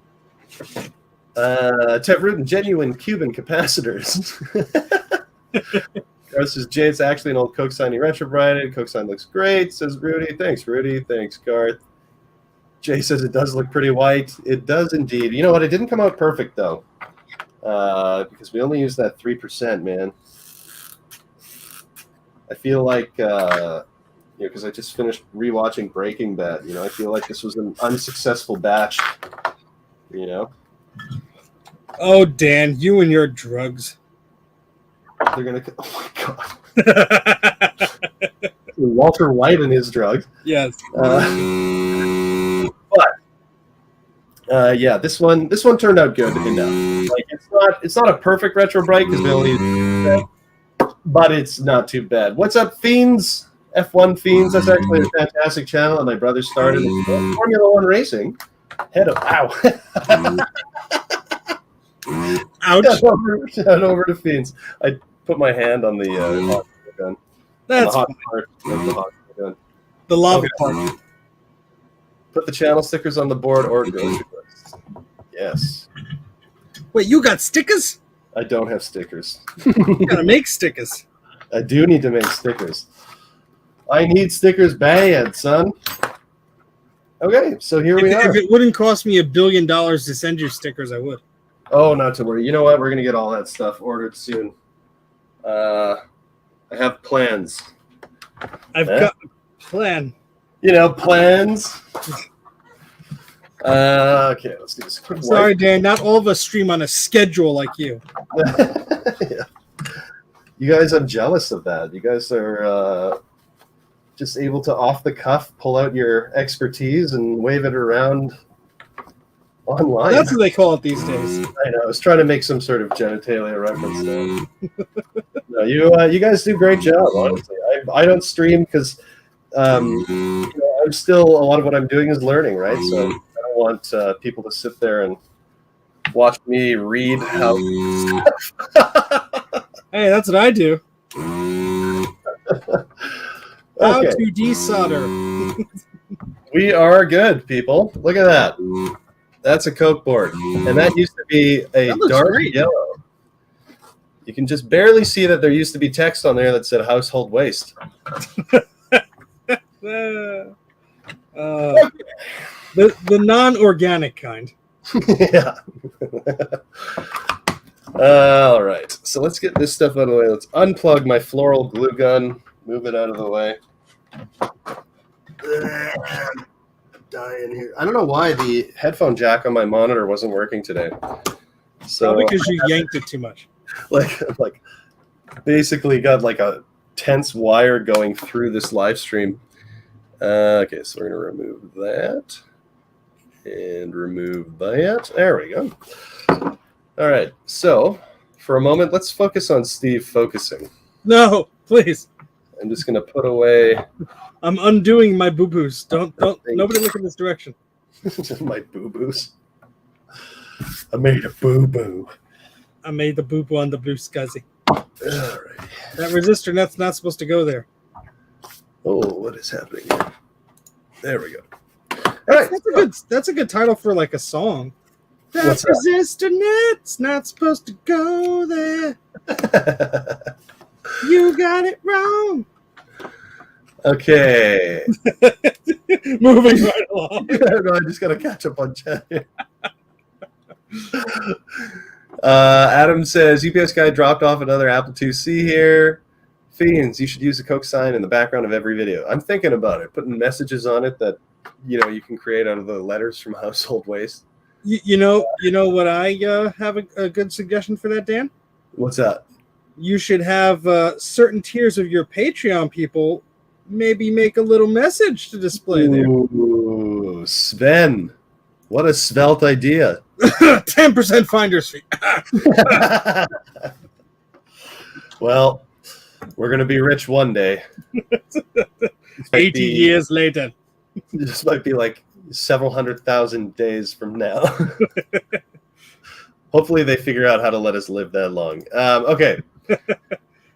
Tev Rudin, genuine Cuban capacitors. Garth says, Jay, it's actually an old Coke sign he retrobrited. Coke sign looks great, says Rudy. Thanks, Rudy. Thanks, Garth. Jay says it does look pretty white. It does indeed. You know what? It didn't come out perfect, though, because we only used that 3%, man. I feel like, because I just finished rewatching Breaking Bad. I feel like this was an unsuccessful batch, Oh, Dan, you and your drugs. They're going to... Oh, my God. Walter White and his drugs. Yes. Yeah, this one turned out good enough. Like it's not a perfect retrobrite because we only, but it's not too bad. What's up, Fiends? F1 Fiends. That's actually a fantastic channel, and my brother started Formula One racing. Head of Ouch! Shout over to Fiends. I put my hand on the gun. That's the hot fine. part. That's the hot part. The lava Okay. part. Put the channel stickers on the board or grocery list. Yes. Wait, you got stickers? I don't have stickers. You gotta make stickers. I do need to make stickers. I need stickers bad, son. Okay, so here we are. If it wouldn't cost me $1 billion to send you stickers, I would. Oh, not to worry. You know what? We're gonna get all that stuff ordered soon. I have plans. I've got a plan. You know, plans. Okay, let's do this quick. I'm sorry, Dan. Not all of us stream on a schedule like you. Yeah. You guys, I'm jealous of that. You guys are just able to off the cuff pull out your expertise and wave it around online. That's what they call it these days. I know. I was trying to make some sort of genitalia reference there. No, you guys do a great job. Honestly, I don't stream because I'm still, a lot of what I'm doing is learning, right? So I don't want people to sit there and watch me read how. Hey, that's what I do. How Okay. to desolder. We are good, people. Look at that. That's a Coke board, and that used to be a That looks dark great. yellow. You can just barely see that there used to be text on there that said "household waste." The non-organic kind. Yeah. All right. So let's get this stuff out of the way. Let's unplug my floral glue gun. Move it out of the way. I'm dying here. I don't know why the headphone jack on my monitor wasn't working today. So Probably because you yanked it too much. like basically got like a tense wire going through this live stream. Okay, so we're gonna remove that and remove that. There we go. All right, so for a moment, let's focus on Steve focusing. No, please. I'm just gonna put away I'm undoing my boo-boos. Don't nobody look in this direction. my boo-boos. I made a boo-boo. I made the boo-boo on the blue scuzzy. All right. That resistor net's not supposed to go there. Oh, what is happening here? There we go. All right. That's a good title for like a song. That What's that? resistor net's not supposed to go there. You got it wrong. Okay. Moving right along. No, I just got to catch up on chat here. Adam says, UPS guy dropped off another Apple IIc here. Fiends, you should use the Coke sign in the background of every video. I'm thinking about it, putting messages on it that you can create out of the letters from household waste. You know what I have a good suggestion for that, Dan? What's that? You should have certain tiers of your Patreon people maybe make a little message to display there. Ooh, Sven. What a svelte idea. 10% finder's fee. Well, we're going to be rich one day. 80 years later. This might be like several 100,000 days from now. Hopefully they figure out how to let us live that long. Okay.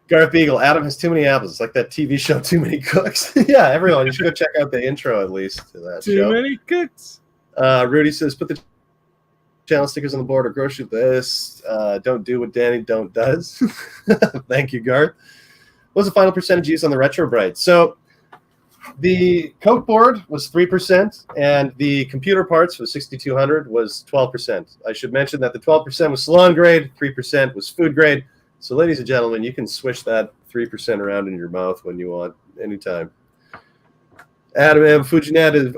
Gareth Beagle, Adam has too many apples. It's like that TV show, Too Many Cooks. Yeah, everyone, you should go check out the intro at least to that Too show. many cooks. Rudy says, put the channel stickers on the board or grocery list. Don't do what Danny don't does. Thank you, Garth. What was the final percentage used on the retrobrite? So the Coke board was 3%, and the computer parts for 6200 was 12%. I should mention that the 12% was salon grade, 3% was food grade. So, ladies and gentlemen, you can swish that 3% around in your mouth when you want, anytime. Adam M. Fujinet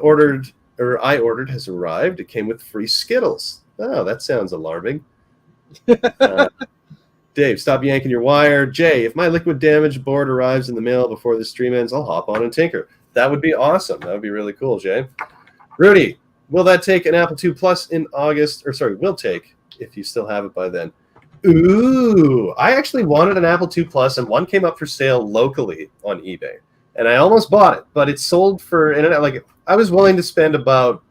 I ordered, has arrived. It came with free Skittles. Oh, that sounds alarming. Dave, stop yanking your wire. Jay, if my liquid damaged board arrives in the mail before the stream ends, I'll hop on and tinker. That would be awesome. That would be really cool, Jay. Rudy, will that take an Apple II Plus in August? Or sorry, will take, if you still have it by then. Ooh, I actually wanted an Apple II Plus, and one came up for sale locally on eBay. And I almost bought it, but it sold for internet. Like, I was willing to spend about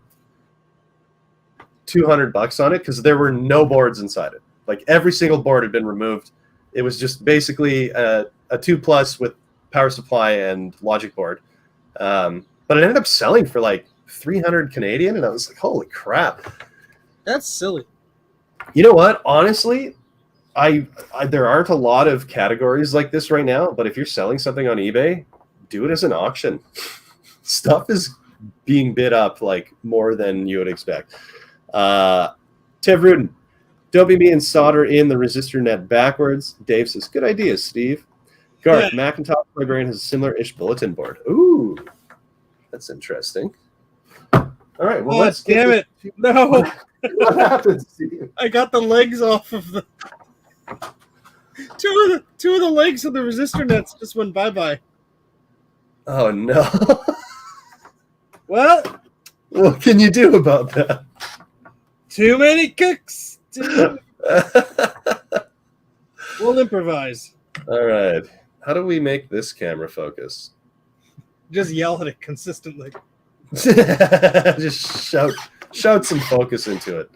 $200 on it because there were no boards inside it. Like, every single board had been removed. It was just basically a 2 Plus with power supply and logic board. But it ended up selling for like 300 Canadian, and I was like, holy crap. That's silly. You know what? Honestly, I there aren't a lot of categories like this right now, but if you're selling something on eBay, do it as an auction. Stuff is being bid up like more than you would expect. Tev Rudin, don't be me and solder in the resistor net backwards. Dave says, good idea, Steve. Garth, Macintosh Librarian has a similar-ish bulletin board. Ooh, that's interesting. All right, well, let's damn it. No. What happened, Steve? I got the legs off of the two of the legs of the resistor nets just went bye-bye. Oh, no. What can you do about that? Too many cooks. We'll improvise. All right. How do we make this camera focus? Just yell at it consistently. Just shout some focus into it.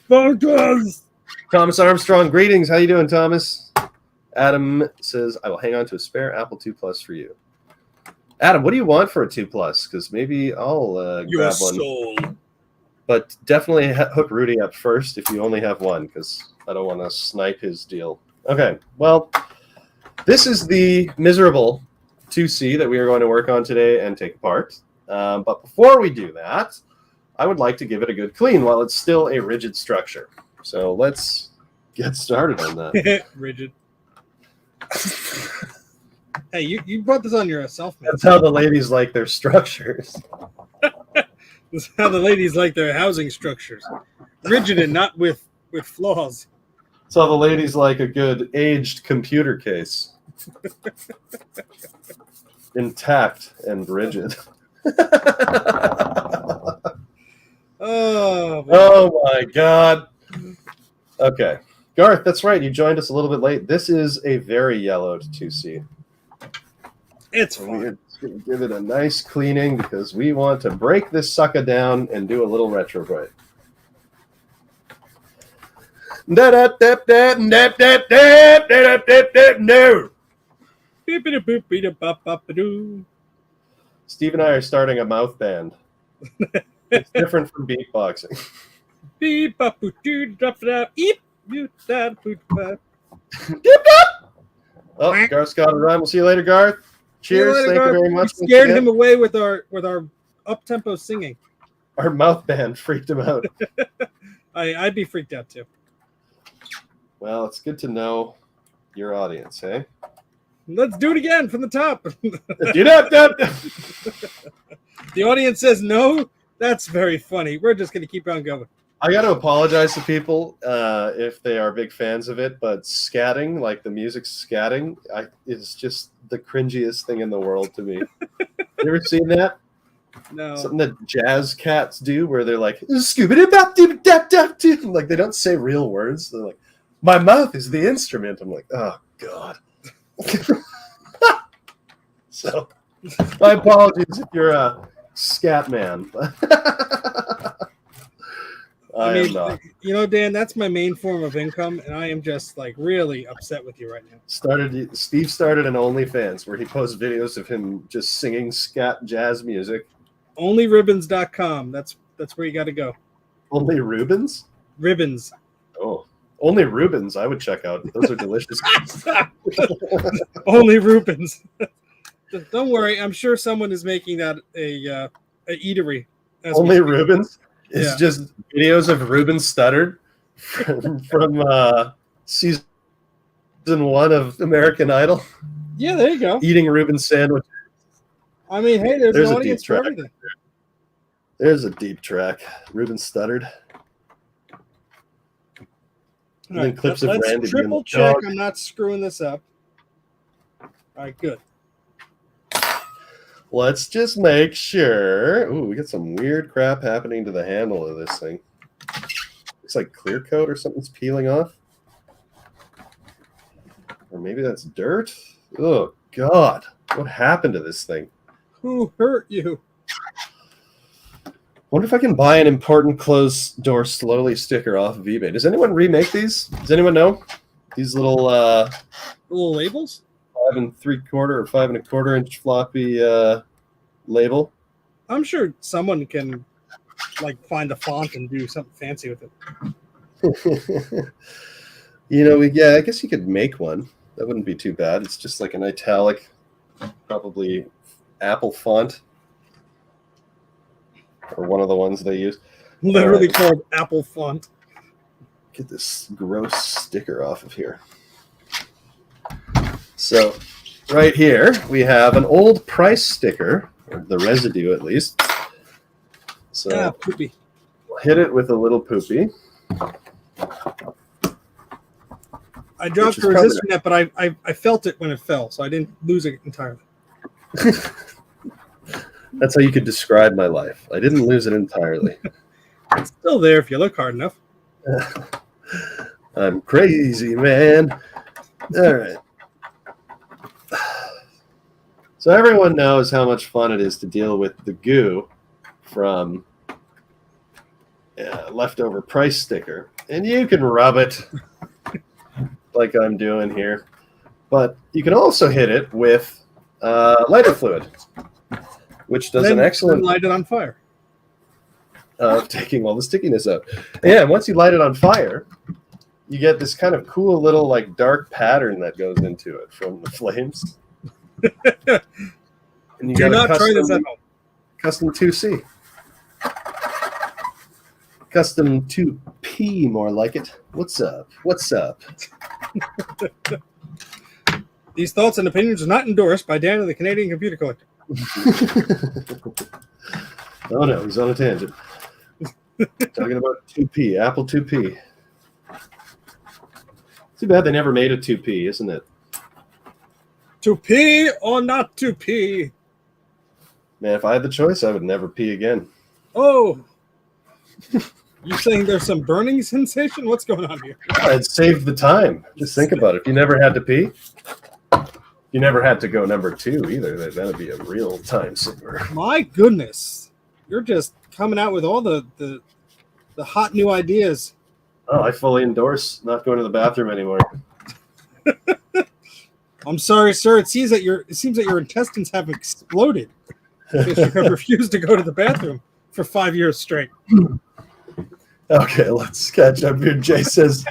Focus! Thomas Armstrong, greetings. How you doing, Thomas? Adam says, I will hang on to a spare Apple II Plus for you. Adam, what do you want for a 2 Plus? Because maybe I'll grab one. Soul. But definitely hook Rudy up first if you only have one, because I don't want to snipe his deal. Okay, well, this is the miserable 2C that we are going to work on today and take apart. But before we do that, I would like to give it a good clean while it's still a rigid structure. So let's get started on that. Rigid. Hey, you brought this on yourself, man. That's how the ladies like their structures. That's how the ladies like their housing structures. Rigid and not with flaws. That's how the ladies like a good aged computer case. Intact and rigid. Oh my God. Okay. Garth, that's right. You joined us a little bit late. This is a very yellowed 2C. It's so fine. We're going to give it a nice cleaning because we want to break this sucker down and do a little retrobrite. No. Steve and I are starting a mouth band. It's different from beatboxing. Oh, Garth's got a run. We'll see you later, Garth. Cheers. Thank you very much. We scared him away with our up-tempo singing. Our mouth band freaked him out. I'd be freaked out too. Well, it's good to know your audience, hey? Let's do it again from the top. The audience says no. That's very funny. We're just going to keep on going. I got to apologize to people if they are big fans of it, but scatting, like the music scatting, is just the cringiest thing in the world to me. You ever seen that? No. Something that jazz cats do where they're like, like they don't say real words. They're like, my mouth is the instrument. I'm like, oh, God. So, my apologies if you're a scat man. I mean, am not. You know, Dan, that's my main form of income, and I am just like really upset with you right now. Steve started an OnlyFans where he posts videos of him just singing scat jazz music. Onlyribbons.com. That's where you got to go. Only Rubens? Ribbons. Oh, only Rubens. I would check out. Those are delicious. Only Rubens. Don't worry. I'm sure someone is making that a eatery. Only Rubens. It's just videos of Ruben Studdard from season 1 of American Idol. Yeah, there you go. Eating Reuben sandwich. I mean, hey, there's an audience for everything. There's a deep track. Reuben Studdard. And then clips of Randy. Let's triple check I'm not screwing this up. All right, good. Let's just make sure. Ooh, we got some weird crap happening to the handle of this thing. Looks like clear coat or something's peeling off. Or maybe that's dirt. Oh, God. What happened to this thing? Who hurt you? Wonder if I can buy an important closed door slowly sticker off of eBay. Does anyone remake these? Does anyone know? These little little labels? 5 3/4 or 5 1/4 inch floppy label. I'm sure someone can like find the font and do something fancy with it. I guess you could make one. That wouldn't be too bad. It's just like an italic, probably Apple font, or one of the ones they use. Literally called Apple font. Get this gross sticker off of here. So right here we have an old price sticker, or the residue at least. So poopy. We'll hit it with a little poopy. I dropped the resistor net, but I felt it when it fell, so I didn't lose it entirely. That's how you could describe my life. I didn't lose it entirely. It's still there if you look hard enough. I'm crazy, man. All right. So everyone knows how much fun it is to deal with the goo from leftover price sticker. And you can rub it like I'm doing here. But you can also hit it with lighter fluid, which does an excellent... light it on fire. Taking all the stickiness out. Yeah, and once you light it on fire, you get this kind of cool little like dark pattern that goes into it from the flames. And you got a try this at home. Custom 2C. Custom 2P, more like it. What's up? What's up? These thoughts and opinions are not endorsed by Dan of the Canadian Computer Collector. Oh no, he's on a tangent. Talking about 2P, Apple 2P. Too bad they never made a 2P, isn't it? 2P or not 2P? Man, if I had the choice, I would never pee again. Oh. You saying there's some burning sensation? What's going on here? It saved the time. Just think about it. If you never had to pee, you never had to go number 2 either. That would be a real time saver. My goodness. You're just coming out with all the hot new ideas. Oh, I fully endorse not going to the bathroom anymore. I'm sorry, sir. It seems that your intestines have exploded because you have refused to go to the bathroom for 5 years straight. Okay, let's catch up here. Jay says,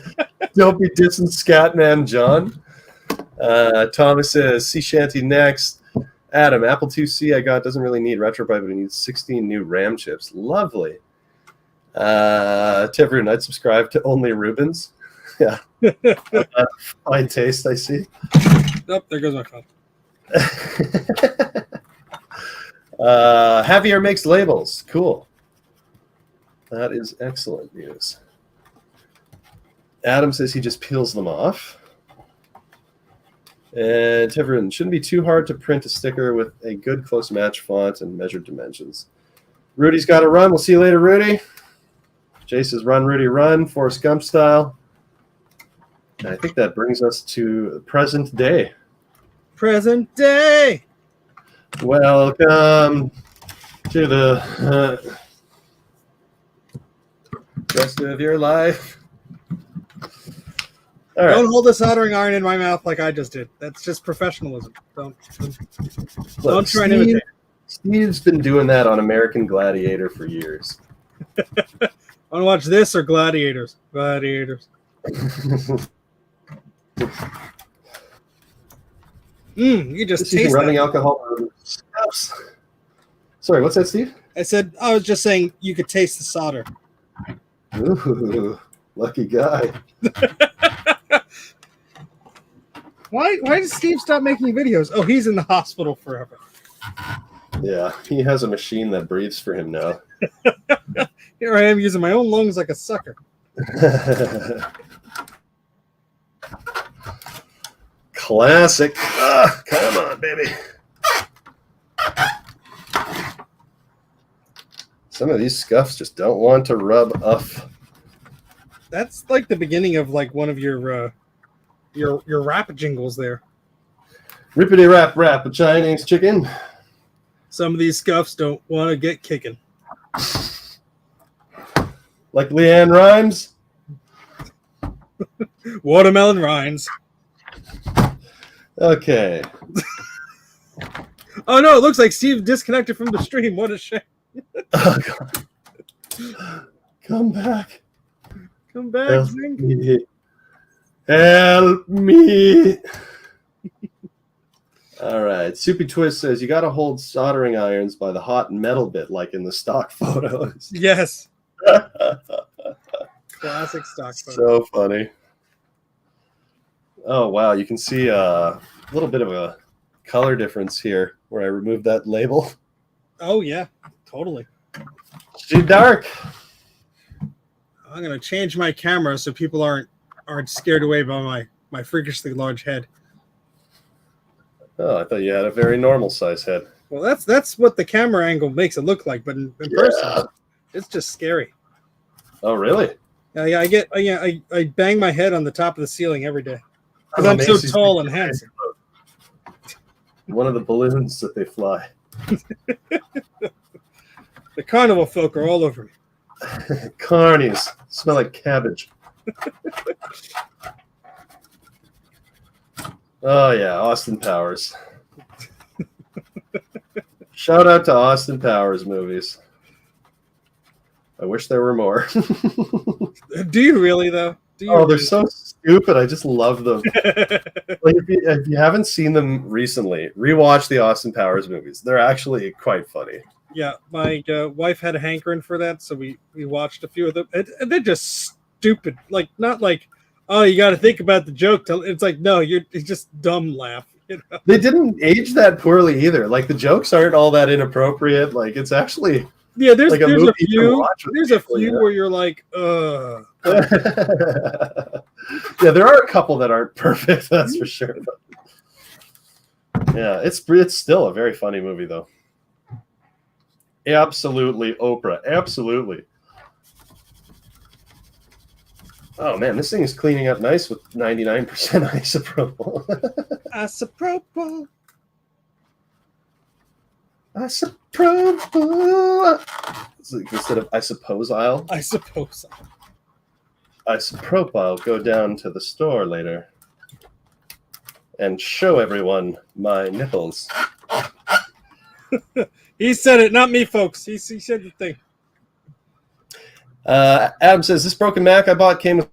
"Don't be dissing Scatman John." Thomas says, "Sea Shanty next." Adam, Apple IIc I got doesn't really need retrobrite, but it needs 16 new RAM chips. Lovely. Tiverton, I'd subscribe to only Rubens. Yeah. Fine taste, I see. Oh, there goes my phone. Javier makes labels. Cool. That is excellent news. Adam says he just peels them off. And Tiverton, shouldn't be too hard to print a sticker with a good close match font and measured dimensions. Rudy's got to run. We'll see you later, Rudy. Jay says, "Run, Rudy, run," Forrest Gump style. And I think that brings us to present day. Present day. Welcome to the rest of your life. All right. Don't hold a soldering iron in my mouth like I just did. That's just professionalism. Don't try and imitate. Steve's been doing that on American Gladiator for years. Want to watch this or Gladiators? Gladiators. You just taste running that. alcohol. Sorry, what's that, Steve? I said I was just saying you could taste the solder. Ooh, lucky guy. Why does Steve stop making videos? Oh, he's in the hospital forever. Yeah, he has a machine that breathes for him now. Here I am using my own lungs like a sucker. Classic. Come on, baby. Some of these scuffs just don't want to rub off. That's like the beginning of like one of your rap jingles there. Rippity rap rap, a Chinese chicken. Some of these scuffs don't want to get kicking. Like Leanne Rhymes. Watermelon Rhymes. Okay. Oh no, it looks like Steve disconnected from the stream. What a shame. Oh, God. Come back. Come back, Help Zink. me. Help me. All right. Soupy Twist says you got to hold soldering irons by the hot metal bit like in the stock photos. Yes. Classic stock photo. So funny. Oh, wow. You can see a little bit of a color difference here where I removed that label. Oh, yeah. Totally. It's too dark. I'm going to change my camera so people aren't scared away by my freakishly large head. Oh, I thought you had a very normal size head. Well, that's what the camera angle makes it look like, but in person, it's just scary. Oh, really? I bang my head on the top of the ceiling every day because I'm so tall and handsome. One of the balloons that they fly. The carnival folk are all over me. Carnies smell like cabbage. Oh yeah, Austin Powers. Shout out to Austin Powers movies. I wish there were more. Do you really though? They're so stupid. I just love them. Like if you haven't seen them recently, rewatch the Austin Powers movies. They're actually quite funny. Yeah, my wife had a hankering for that, so we watched a few of them. And they're just stupid. Like not like, oh, you got to think about the joke. It's like no, it's just dumb laugh. You know? They didn't age that poorly either. Like the jokes aren't all that inappropriate. Like it's actually there's like a few where you're like, Yeah, there are a couple that aren't perfect. That's for sure. But yeah, it's still a very funny movie though. Absolutely, Oprah. Absolutely. Oh man, this thing is cleaning up nice with 99% isopropyl. Isopropyl. Instead of I suppose I'll. Isopropyl. Go down to the store later and show everyone my nipples. He said it, not me, folks. He said the thing. Adam says, this broken Mac I bought came with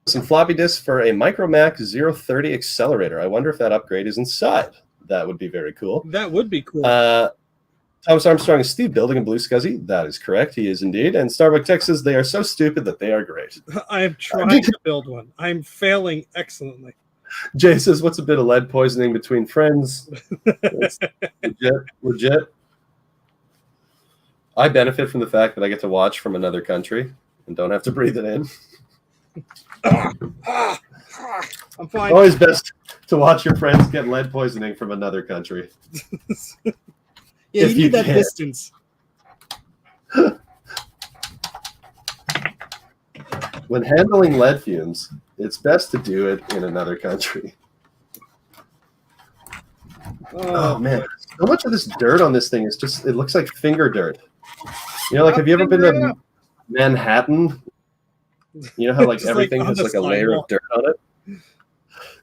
some floppy disks for a Micromac 030 accelerator. I wonder if that upgrade is inside. That would be very cool. That would be cool. Thomas Armstrong is Steve building a Blue Scuzzy. That is correct. He is indeed. And Starbucks Tech says they are so stupid that they are great. I am trying to build one. I'm failing excellently. Jay says, what's a bit of lead poisoning between friends? Legit. I benefit from the fact that I get to watch from another country and don't have to breathe it in. I'm fine. Always best to watch your friends get lead poisoning from another country. Yeah, you need that distance. When handling lead fumes, it's best to do it in another country. Oh man, so much of this dirt on this thing is just, it looks like finger dirt. You know, like have you ever been to Manhattan? You know how like everything has like a layer of dirt on it?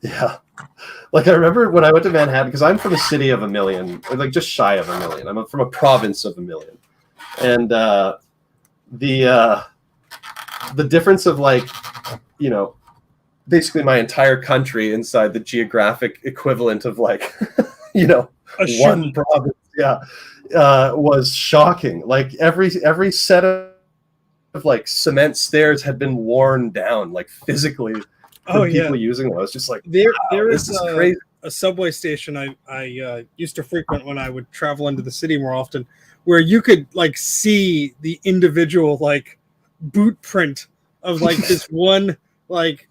Yeah. Like I remember when I went to Manhattan, because I'm from a city of 1 million, like just shy of 1 million. I'm from a province of 1 million. And the difference of like, you know, basically my entire country inside the geographic equivalent of like, you know, one province, was shocking. Like every set of like cement stairs had been worn down, like physically. People using them. I was just like, there is crazy. A subway station I used to frequent when I would travel into the city more often, where you could like see the individual like boot print of like this one like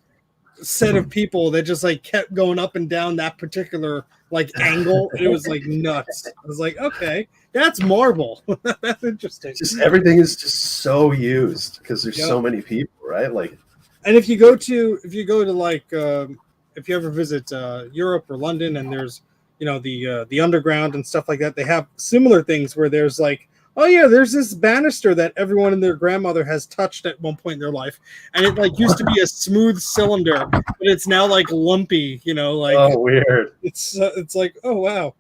set of people that just like kept going up and down that particular like angle. It was like nuts. I was like, okay, that's marble. That's interesting. Just everything is just so used because there's so many people, right? Like. And if you go to like if you ever visit Europe or London, and there's the underground and stuff like that, they have similar things where there's like, Oh yeah, there's this banister that everyone and their grandmother has touched at one point in their life, and it like used to be a smooth cylinder, but it's now like lumpy. Like Oh, weird. it's like, oh wow,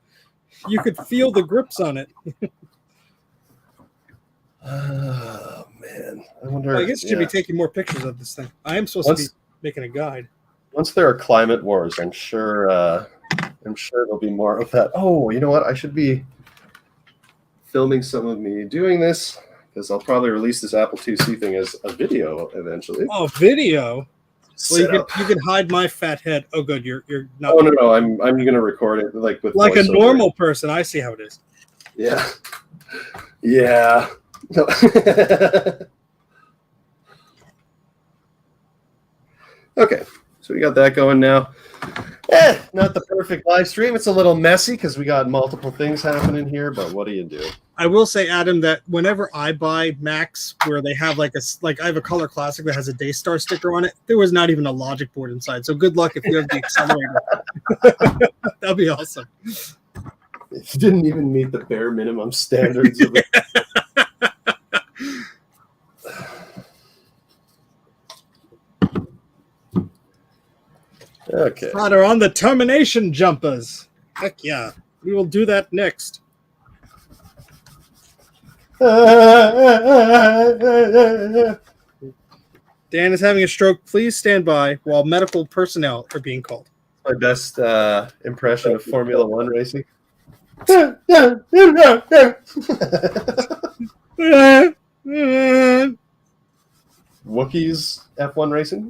you could feel the grips on it. Oh man, I wonder. Well, I guess you should be taking more pictures of this thing. I am supposed to be making a guide. Once there are climate wars, I'm sure there'll be more of that. Oh, you know what? I should be filming some of me doing this because I'll probably release this Apple IIc thing as a video eventually. Oh, video. Well, you can hide my fat head. Oh, good. You're not. Oh no, I'm gonna record it like with like a voiceover. Normal person. I see how it is. Yeah. Yeah. No. Okay, so we got that going now. Not the perfect live stream. It's a little messy because we got multiple things happening here, but what do you do? I will say, Adam, that whenever I buy Macs where they have like I have a Color Classic that has a Daystar sticker on it, there was not even a logic board inside. So good luck if you have the accelerator. That'll be awesome. It didn't even meet the bare minimum standards of it. Okay. Father, on the termination jumpers. Heck yeah. We will do that next. Dan is having a stroke. Please stand by while medical personnel are being called. My best impression of Formula One racing. Wookiees F1 racing.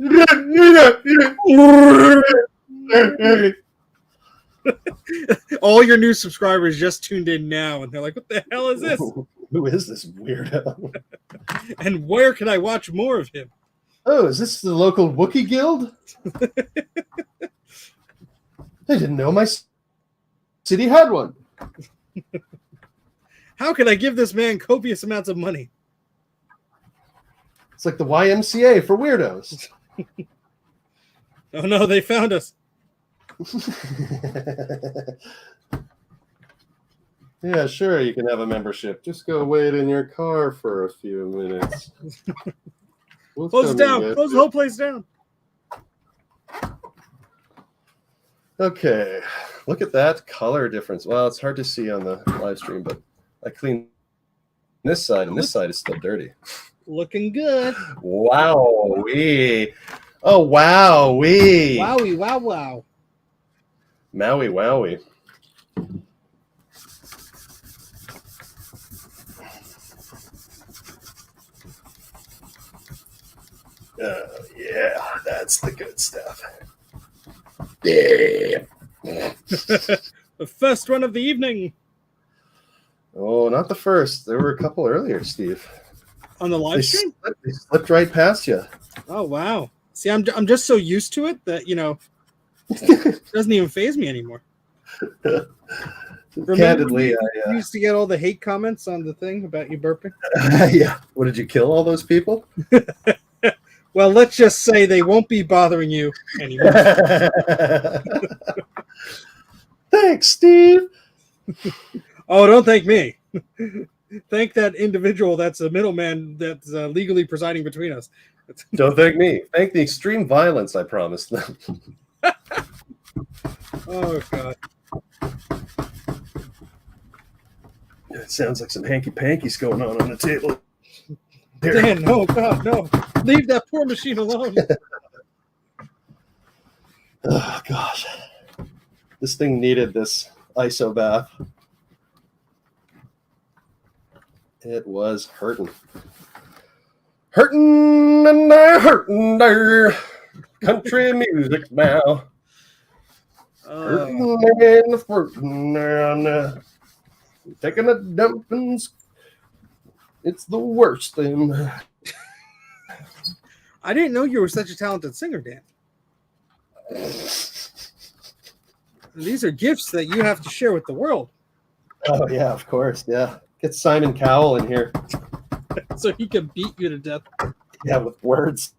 All your new subscribers just tuned in now, and they're like, what the hell is this? Who is this weirdo? And where can I watch more of him? Oh, is this the local Wookiee Guild? I didn't know my city had one. How can I give this man copious amounts of money? It's like the YMCA for weirdos. Oh no, they found us. Yeah, sure, you can have a membership. Just go wait in your car for a few minutes. Close it down. Close the whole place down. Okay, look at that color difference. Well, it's hard to see on the live stream, but I cleaned this side, and this side is still dirty. Looking good. Wow-wee. Oh, wow-wee. Wowie, wow, wow. Maui, wowie. Yeah, that's the good stuff. Yeah. The first one of the evening. Oh, not the first. There were a couple earlier, Steve. On the live stream? They slipped right past you. Oh, wow. See, I'm just so used to it that, it doesn't even faze me anymore. Candidly, I used to get all the hate comments on the thing about you burping. Yeah. What, did you kill all those people? Well, let's just say they won't be bothering you anymore. Thanks, Steve. Oh, don't thank me. Thank that individual that's a middleman that's legally presiding between us. Don't thank me. Thank the extreme violence I promised them. Oh, God. It sounds like some hanky-pankies going on the table. Here. Dan, no, God, no. Leave that poor machine alone. Oh, gosh. This thing needed this ISO bath. It was hurting. Hurting and hurting there. Country music now. Hurting and hurting there. Taking a dumpings. It's the worst thing. I didn't know you were such a talented singer, Dan. These are gifts that you have to share with the world. Oh, yeah, of course. Yeah. Get Simon Cowell in here. So he can beat you to death. Yeah, with words.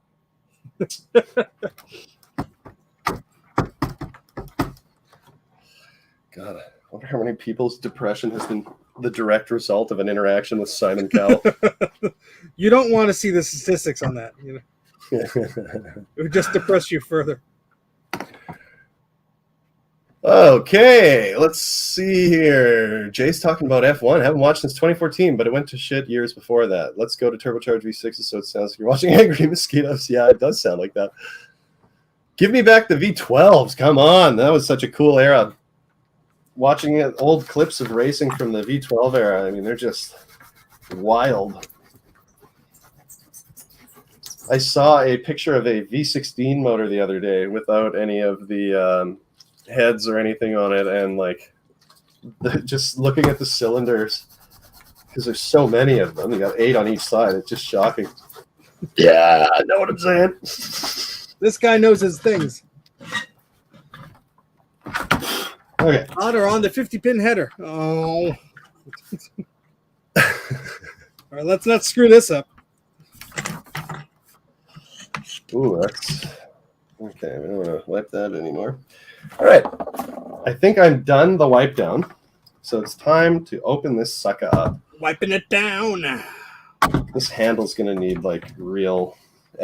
God, I wonder how many people's depression has been the direct result of an interaction with Simon Cowell. You don't want to see the statistics on that. You know, it would just depress you further. Okay, let's see here. Jay's talking about F1. I haven't watched since 2014, but it went to shit years before that. Let's go to turbocharged V6s so it sounds like you're watching Angry Mosquitoes. Yeah, it does sound like that. Give me back the V12s. Come on. That was such a cool era. Watching old clips of racing from the V12 era, I mean, they're just wild. I saw a picture of a V16 motor the other day without any of the heads or anything on it, and like just looking at the cylinders, because there's so many of them. You got 8 on each side. It's just shocking. Yeah, I know what I'm saying. This guy knows his things. Okay. Otter on the 50-pin header. Oh. All right, let's not screw this up. Ooh, that's okay. We don't want to wipe that anymore. All right. I think I'm done the wipe down. So it's time to open this sucker up. Wiping it down. This handle's going to need like real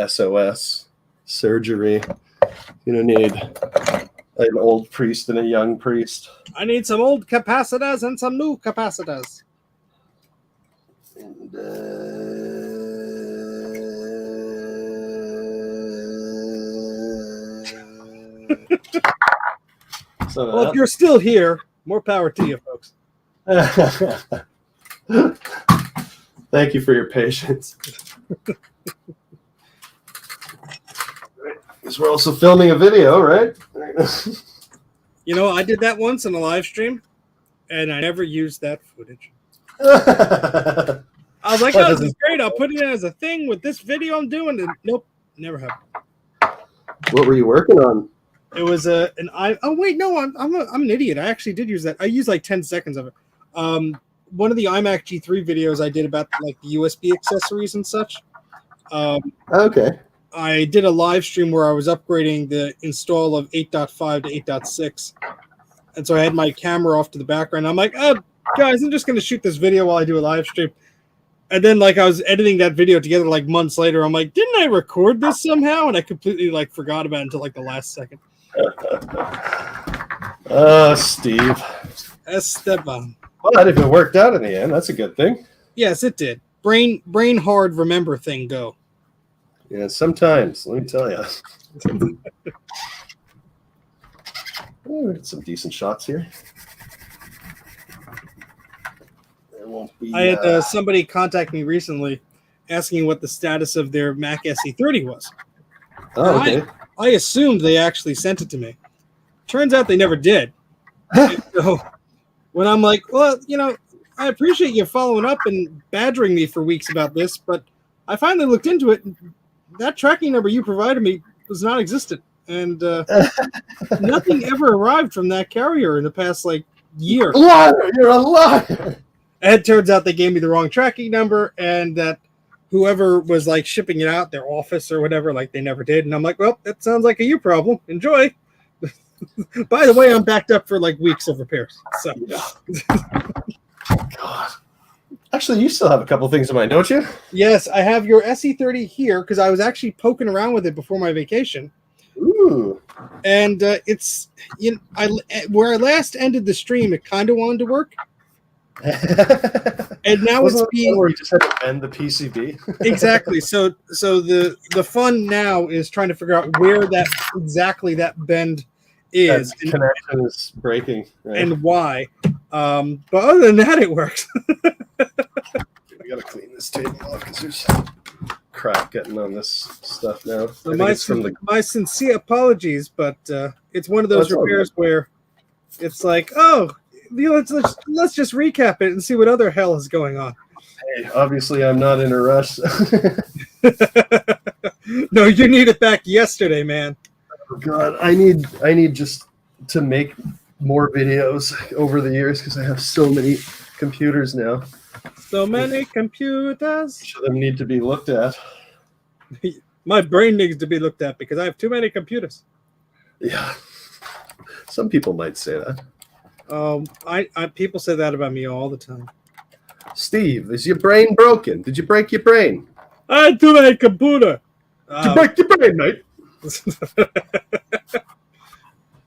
SOS surgery. You're going to need an old priest and a young priest. I need some old capacitors and some new capacitors. And, so well, if you're still here, more power to you, folks. Thank you for your patience. Because we're also filming a video, right? You know, I did that once in a live stream, and I never used that footage. I was like, oh, this is great. I'll put it in as a thing with this video I'm doing. And nope, never happened. What were you working on? It was an oh wait, no, I'm an idiot. I actually did use that. I used like 10 seconds of it. One of the iMac G3 videos I did about like the USB accessories and such. Okay. I did a live stream where I was upgrading the install of 8.5 to 8.6. And so I had my camera off to the background. I'm like, oh, guys, I'm just going to shoot this video while I do a live stream. And then like I was editing that video together like months later. I'm like, didn't I record this somehow? And I completely like forgot about it until like the last second. Steve. Esteban. Well, if it worked out in the end, that's a good thing. Yes, it did. Brain hard remember thing go. Yeah, sometimes, let me tell you. Oh, we got some decent shots here. There won't be. I had somebody contact me recently asking what the status of their Mac SE30 was. Oh, okay. I assumed they actually sent it to me. Turns out they never did. So when I'm like, well, you know, I appreciate you following up and badgering me for weeks about this, but I finally looked into it. And that tracking number you provided me was non-existent, and nothing ever arrived from that carrier in the past like year. Liar! You're a liar! And it turns out they gave me the wrong tracking number, and that whoever was like shipping it out, their office or whatever, like they never did. And I'm like, well, that sounds like a you problem. Enjoy. By the way, I'm backed up for like weeks of repairs. So, God. Actually, you still have a couple things in mind, don't you? yes, I have your SE30 here because I was actually poking around with it before my vacation. Ooh. And it's, you know, where I last ended the stream, it kind of wanted to work. And now Wasn't it's being where you just had to bend the PCB. exactly. So the fun now is trying to figure out where that exactly that bend is, That connection is breaking, right? and why. But other than that, it works. We gotta clean this table off because there's crap getting on this stuff now. So my sincere apologies, but it's one of those repairs where it's like, oh, you know, let's just recap it and see what other hell is going on. Hey, obviously I'm not in a rush. No, you need it back yesterday, man. Oh, God, I need just to make more videos over the years because I have so many computers now. So many computers. Each of them need to be looked at. My brain needs to be looked at because I have too many computers. Yeah. Some people might say that. I people say that about me all the time. Steve, is your brain broken? Did you break your brain? I do a computer. Did you break your brain, mate?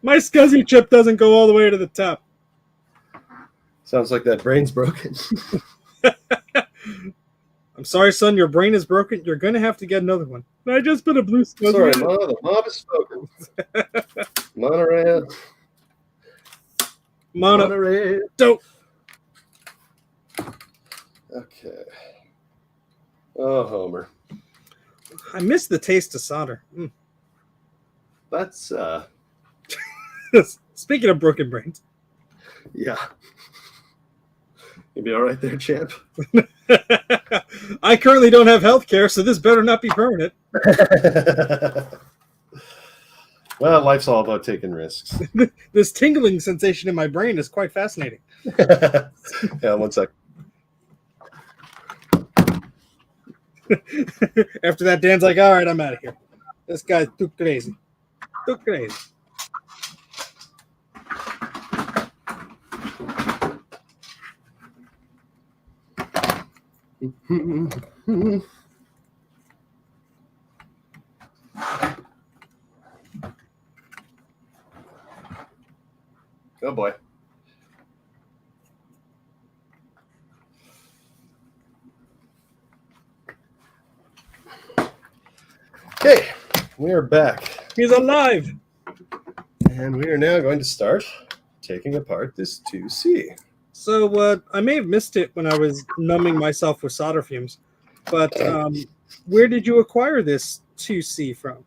My SCSI chip doesn't go all the way to the top. Sounds like that brain's broken. I'm sorry, son. Your brain is broken. You're gonna have to get another one. I just put a blue SCSI. Sorry, Ma. The mob is spoken. Monorail. Monorail. Don't. Okay. Oh, Homer. I miss the taste of solder. That's Speaking of broken brains. Yeah. You be all right there, champ? I currently don't have health care, so this better not be permanent. Well, life's all about taking risks. This tingling sensation in my brain is quite fascinating. Yeah, one sec. After that, Dan's like, all right, I'm out of here. This guy's too crazy. Too crazy. Oh boy. Okay, we are back. He's alive. And we are now going to start taking apart this 2C. So I may have missed it when I was numbing myself with solder fumes, but where did you acquire this 2C from?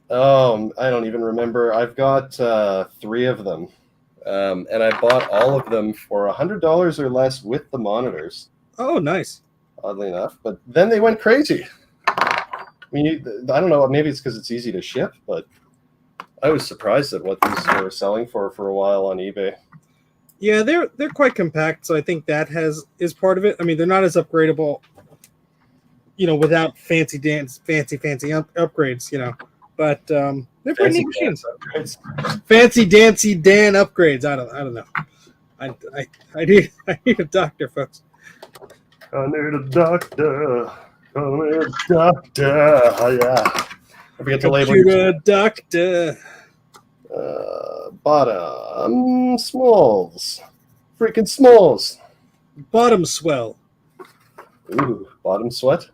I don't even remember. I've got 3 of them, and I bought all of them for $100 or less with the monitors. Oh, nice. Oddly enough, but then they went crazy. I mean, I don't know. Maybe it's because it's easy to ship, but I was surprised at what these were selling for a while on eBay. Yeah, they're quite compact, so I think that is part of it. I mean, they're not as upgradable, without fancy upgrades, But they're pretty neat machines. Fancy dancy Dan upgrades. I don't know. I need a doctor, folks. I need a doctor. I need a doctor. Oh, yeah. I forget to label it. Doctor. Bottom smalls. Freaking smalls. Bottom swell. Ooh, bottom sweat.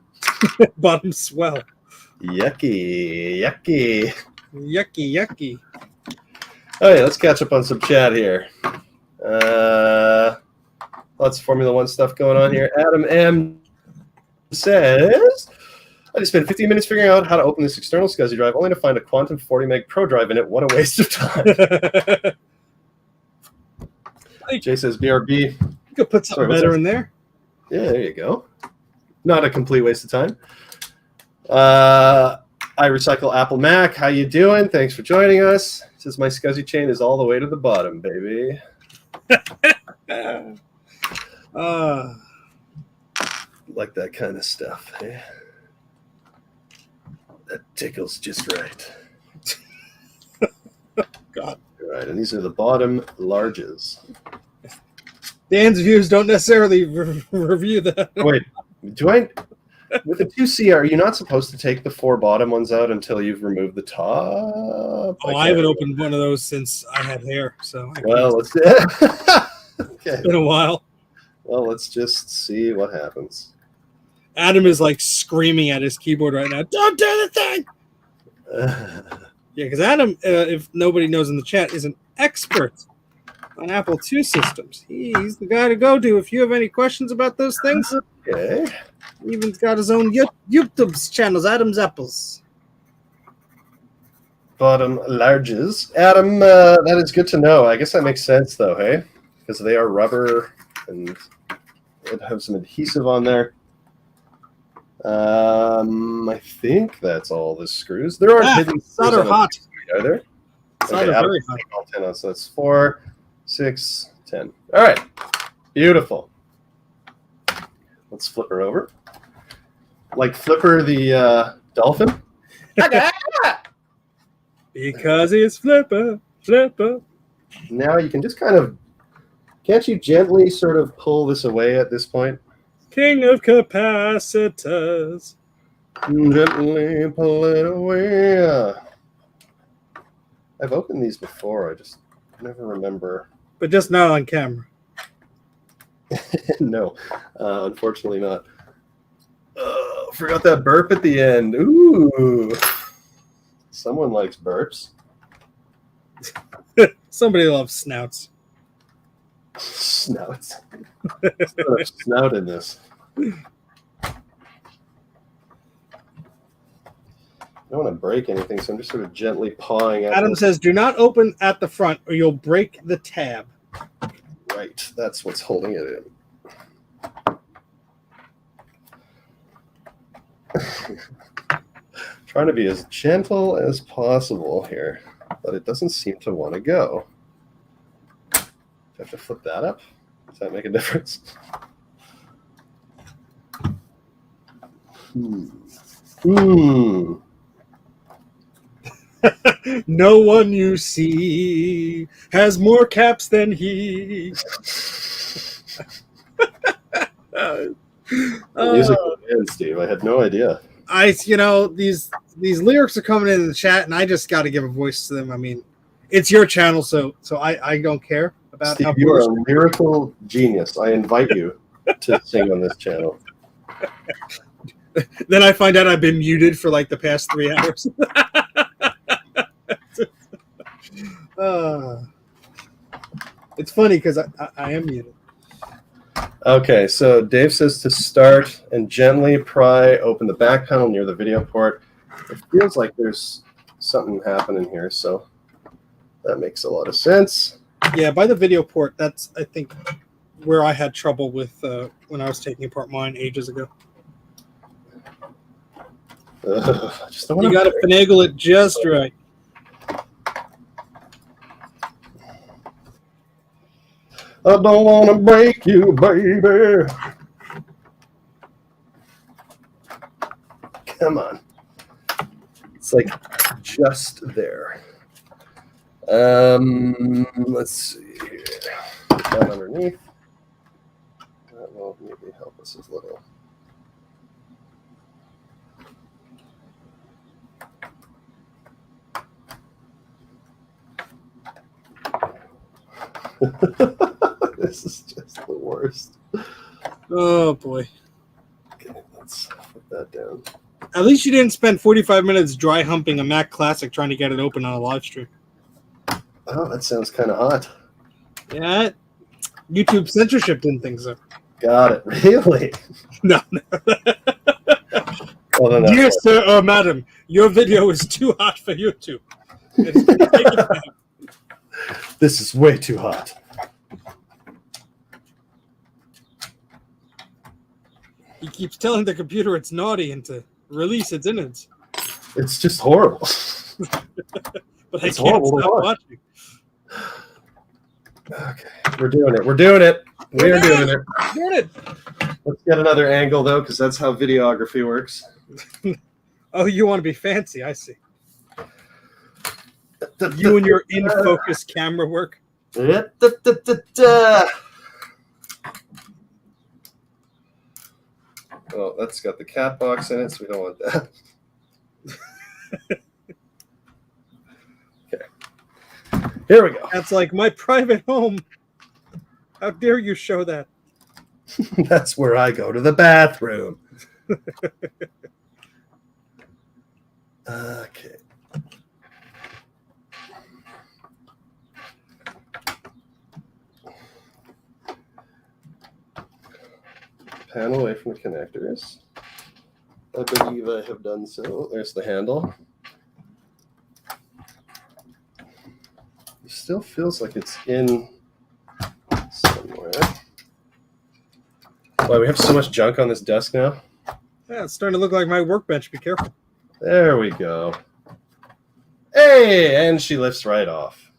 Bottom swell. Yucky. Yucky. Oh yeah, let's catch up on some chat here. Lots of Formula One stuff going on here. Adam M says, I just spent 15 minutes figuring out how to open this external SCSI drive, only to find a Quantum 40 meg Pro drive in it. What a waste of time. Jay says, BRB. You could put something better in there. Yeah, there you go. Not a complete waste of time. I recycle Apple Mac. How you doing? Thanks for joining us. Says my SCSI chain is all the way to the bottom, baby. Like that kind of stuff. Eh? That tickles just right. God. All right, and these are the bottom larges. Dan's views don't necessarily review that. Wait, do I? With the 2C, are you not supposed to take the 4 bottom ones out until you've removed the top? Oh, I haven't opened one of those since I had hair. So let's okay. It's been a while. Well, let's just see what happens. Adam is like screaming at his keyboard right now. Don't do the thing. Yeah, because Adam, if nobody knows in the chat, is an expert on Apple II systems. He's the guy to go to if you have any questions about those things. Okay. He even's got his own YouTube channels, Adam's Apples. Bottom larges. Adam, that is good to know. I guess that makes sense, though, hey? Because they are rubber and it have some adhesive on there. I think that's all the screws. There aren't hidden screws. Solder hot. Are there? Solder very hot. All 10 on, so that's 4, 6, 10. All right. Beautiful. Let's flip her over. Like Flipper the dolphin. Because he's Flipper. Now you can just kind of Can't you gently sort of pull this away at this point? King of capacitors. Gently pull it away. I've opened these before. I just never remember. But just not on camera. No, unfortunately not. Forgot that burp at the end. Ooh. Someone likes burps. Somebody loves snouts. Snouts. There's not much snout in this. I don't want to break anything, so I'm just sort of gently pawing at Adam says, do not open at the front or you'll break the tab. Right, that's what's holding it in. Trying to be as gentle as possible here, but it doesn't seem to want to go. Do I have to flip that up? Does that make a difference? No one you see has more caps than he. Music man, Steve. I had no idea. These lyrics are coming in the chat, and I just got to give a voice to them. I mean, it's your channel, so I don't care about. Steve, you are a lyrical genius. I invite you to sing on this channel. Then I find out I've been muted for like the past 3 hours. It's funny because I am muted. Okay, so Dave says to start and gently pry open the back panel near the video port. It feels like there's something happening here, so that makes a lot of sense. Yeah, by the video port, that's, I think, where I had trouble with when I was taking apart mine ages ago. You got to finagle it just right. I don't want to break you, baby. Come on. It's like just there. Let's see here. Put that underneath. That will maybe help us a little. This is just the worst. Oh boy. Okay, let's put that down. At least you didn't spend 45 minutes dry humping a Mac Classic trying to get it open on a live stream. Oh, that sounds kind of hot. Yeah. YouTube censorship didn't think so. Got it. Really? No. Well, dear sir or madam, your video is too hot for YouTube. This is way too hot. He keeps telling the computer it's naughty and to release its innards. It's just horrible. But I can't stop watching. Okay, we're doing it. We're doing it. We are doing it. Doing it. Let's get another angle, though, because that's how videography works. Oh, you want to be fancy. I see. You and your in-focus camera work. Oh, that's got the cat box in it, so we don't want that. Okay. Here we go. That's like my private home. How dare you show that? That's where I go to the bathroom. Okay. Pan away from the connectors. I believe I have done so. There's the handle. It still feels like it's in somewhere. Why, we have so much junk on this desk now? Yeah, it's starting to look like my workbench. Be careful. There we go. Hey, and she lifts right off.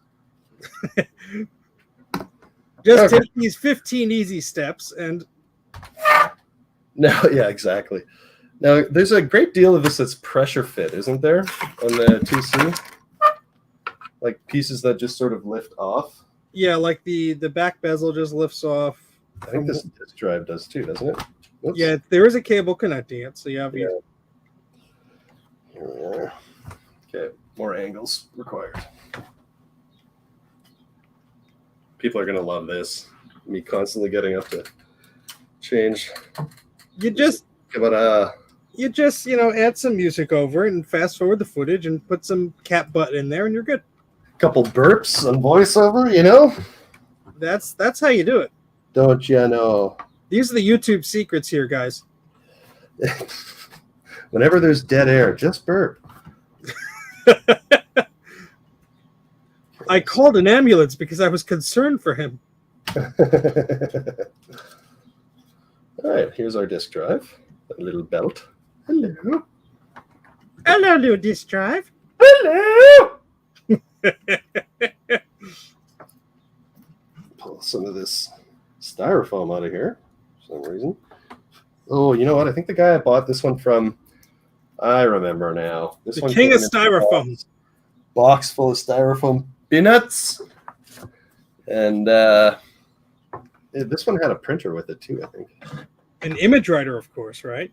Just take these 15 easy steps and... No, yeah, exactly. Now, there's a great deal of this that's pressure fit, isn't there, on the 2C? Like pieces that just sort of lift off. Yeah, like the back bezel just lifts off. I think this disk drive does too, doesn't it? Oops. Yeah, there is a cable connecting it, so you have. Yeah. Here we are. Okay, more angles required. People are gonna love this. Me constantly getting up to change. You just add some music over it and fast forward the footage and put some cat butt in there and you're good. Couple burps and voiceover, you know. That's how you do it. Don't you know? These are the YouTube secrets here, guys. Whenever there's dead air, just burp. I called an ambulance because I was concerned for him. All right, here's our disk drive. A little belt. Hello. Hello, little disk drive. Hello. Pull some of this styrofoam out of here for some reason. Oh, you know what? I think the guy I bought this one from, I remember now. This the one king of styrofoam. Box full of styrofoam peanuts. And this one had a printer with it too, I think. An image writer, of course, right?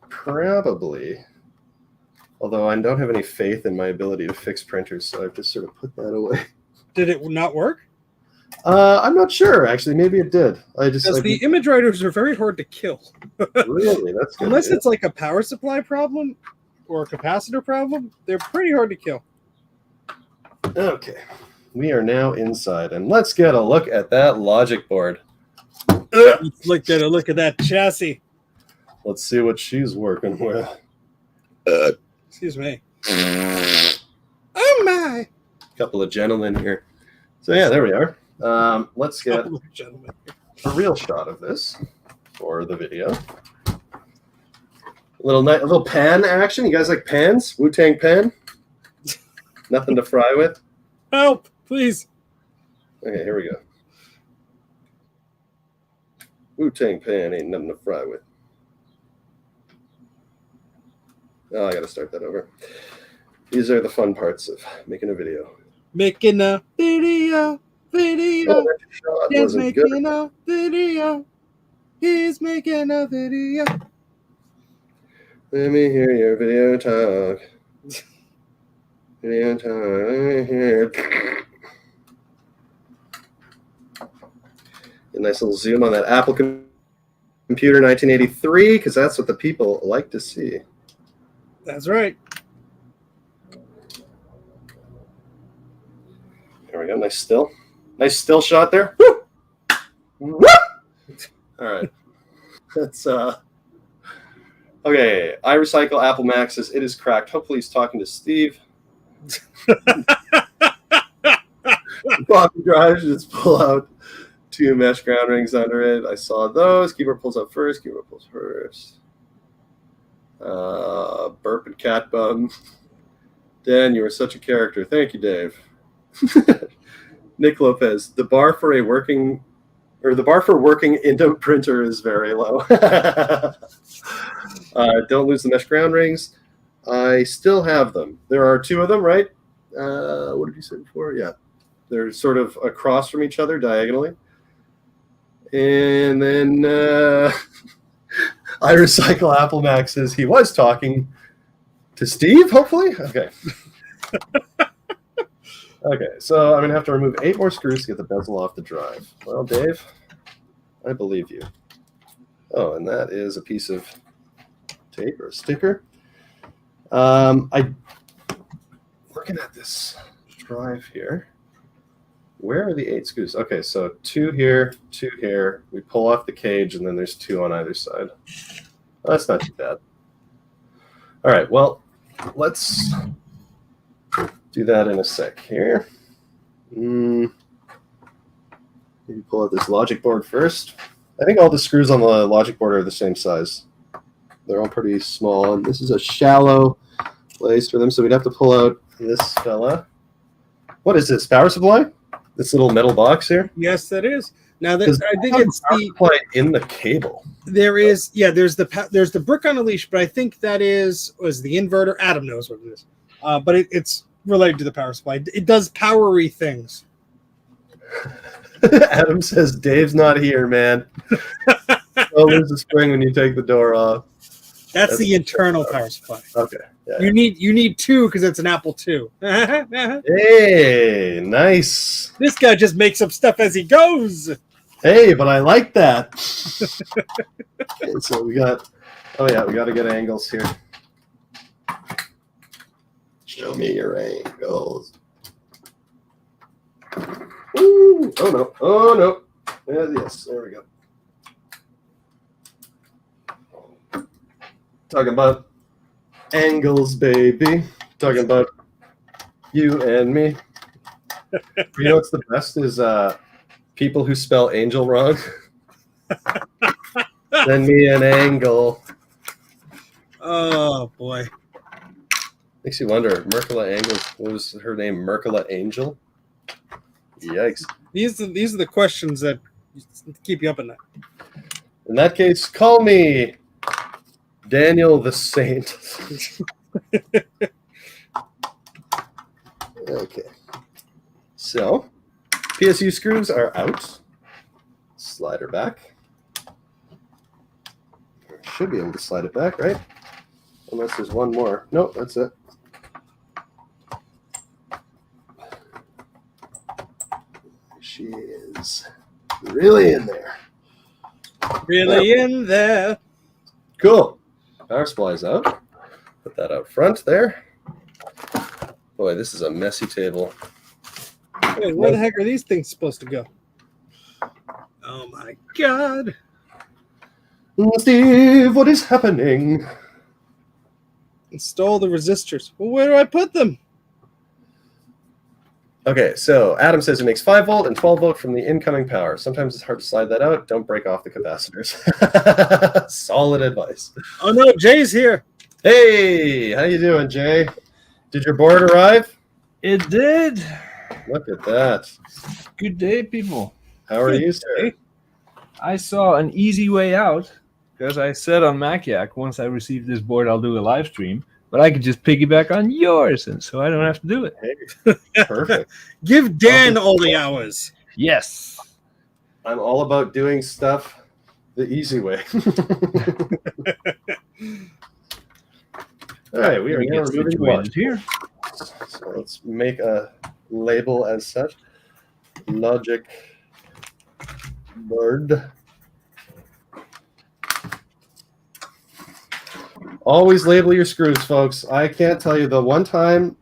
Probably. Although I don't have any faith in my ability to fix printers, so I've just sort of put that away. Did it not work? I'm not sure, actually. Maybe it did. Because the image writers are very hard to kill. Really? That's good. Unless it's like a power supply problem or a capacitor problem, they're pretty hard to kill. Okay. We are now inside, and let's get a look at that logic board. Let's look at that chassis. Let's see what she's working with. Excuse me. Oh my! Couple of gentlemen here. So yeah, there we are. Let's get a real shot of this for the video. A little pan action. You guys like pans? Wu-Tang pan? Nothing to fry with? Help, please. Okay, here we go. Wu-Tang pan ain't nothing to fry with. Oh, I gotta start that over. These are the fun parts of making a video. Making a video. Oh, He's making a video. He's making a video. Let me hear your video talk. Video talk. Let me hear. A nice little zoom on that Apple computer 1983, because that's what the people like to see. That's right. There we go. Nice still shot there. Woo! Woo! All right. That's okay. I recycle Apple Mac says it is cracked. Hopefully he's talking to Steve. Floppy drive, just pull out 2 mesh ground rings under it. I saw those. Keyboard pulls up first. Keyboard pulls first. Burp and cat bum. Dan, you are such a character. Thank you, Dave. Nick Lopez, the bar for working into printer is very low. Don't lose the mesh ground rings. I still have them. There are 2 of them, right? What did you say before? Yeah. They're sort of across from each other diagonally. And then I recycle Apple Mac says he was talking to Steve, hopefully? Okay. Okay, so I'm going to have to remove 8 more screws to get the bezel off the drive. Well, Dave, I believe you. Oh, and that is a piece of tape or a sticker. Looking at this drive here. Where are the 8 screws? Okay, so 2 here, 2 here. We pull off the cage, and then there's 2 on either side. Well, that's not too bad. All right, well, let's do that in a sec here. Maybe pull out this logic board first. I think all the screws on the logic board are the same size. They're all pretty small, and this is a shallow place for them, so we'd have to pull out this fella. What is this, power supply? This little metal box here? Yes, that is. Now, I think it's power supply in the cable. There is, yeah. There's the brick on a leash, but I think that was the inverter. Adam knows what it is, but it's related to the power supply. It does powery things. Adam says Dave's not here, man. Oh, there's a spring when you take the door off. That's the internal power supply. Okay. Yeah. You need 2 because it's an Apple II. Hey, nice. This guy just makes up stuff as he goes. Hey, but I like that. Okay, so we got. Oh yeah, we got to get angles here. Show me your angles. Ooh, oh no! Oh no! Yes, there we go. Talking about angles, baby. Talking about you and me. You know what's the best is people who spell angel wrong. Send me an angle. Oh boy. Makes you wonder. Merkla Angels. What was her name? Merkla Angel. Yikes. These are the questions that keep you up at night. In that case, call me Daniel the Saint. Okay. So, PSU screws are out. Slide her back. Should be able to slide it back, right? Unless there's one more. Nope, that's it. She is really in there. Really in there. Cool. Power supply's out. Put that out front there. Boy, this is a messy table. Wait, where the heck are these things supposed to go? Oh my god. Steve, what is happening? Install the resistors. Well, where do I put them? Okay, so Adam says it makes 5 volt and 12 volt from the incoming power. Sometimes it's hard to slide that out. Don't break off the capacitors. Solid advice. Oh no, Jay's here. Hey, how you doing, Jay? Did your board arrive? It did. Look at that. Good day, people. How are you, sir? I saw an easy way out because I said on Maciac, once I receive this board, I'll do a live stream. But I could just piggyback on yours, and so I don't have to do it. Hey, perfect. Give Dan all the hours. Yes. I'm all about doing stuff the easy way. All right, we are now removing one here. So let's make a label as such. Logic board. Always label your screws, folks. I can't tell you the one time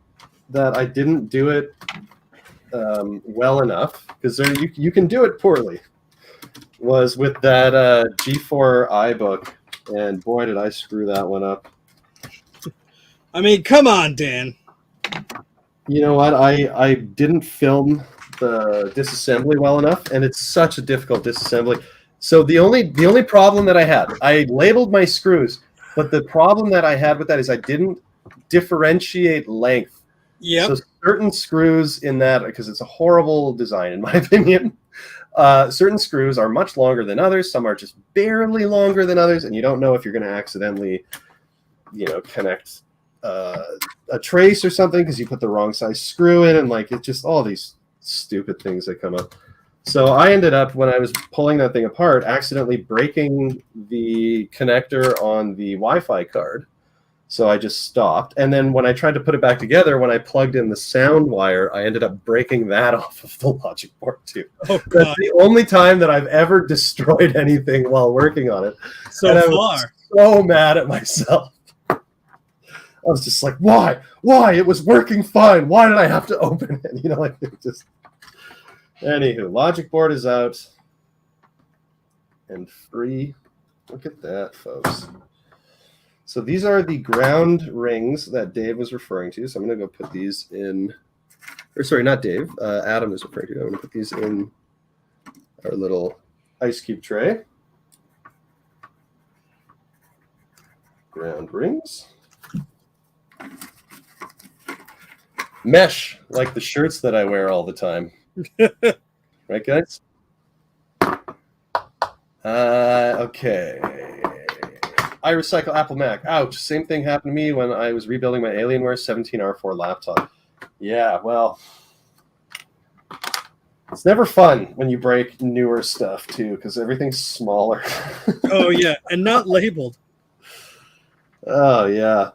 that I didn't do it well enough, because you can do it poorly, was with that G4 iBook, and boy, did I screw that one up. I mean, come on, Dan. You know what? I didn't film the disassembly well enough, and it's such a difficult disassembly. So the only problem that I had, I labeled my screws, but the problem that I had with that is I didn't differentiate length. Yeah. So certain screws in that, because it's a horrible design in my opinion, certain screws are much longer than others. Some are just barely longer than others, and you don't know if you're going to accidentally, connect a trace or something because you put the wrong size screw in, and it's just all these stupid things that come up. So I ended up, when I was pulling that thing apart, accidentally breaking the connector on the Wi-Fi card. So I just stopped. And then when I tried to put it back together, when I plugged in the sound wire, I ended up breaking that off of the logic board too. Oh, God. That's the only time that I've ever destroyed anything while working on it. So and I far. was so mad at myself. I was just like, why? Why? It was working fine. Why did I have to open it? It just... Anywho, logic board is out and free. Look at that, folks. So these are the ground rings that Dave was referring to. So I'm going to go put these in, or sorry, not Dave, Adam is referring to. I'm going to put these in our little ice cube tray. Ground rings. Mesh, like the shirts that I wear all the time. Right, guys? Okay. I recycle Apple Mac. Ouch. Same thing happened to me when I was rebuilding my Alienware 17R4 laptop. Yeah, well, It's never fun when you break newer stuff too, because everything's smaller. Oh yeah, and not labeled. Oh yeah.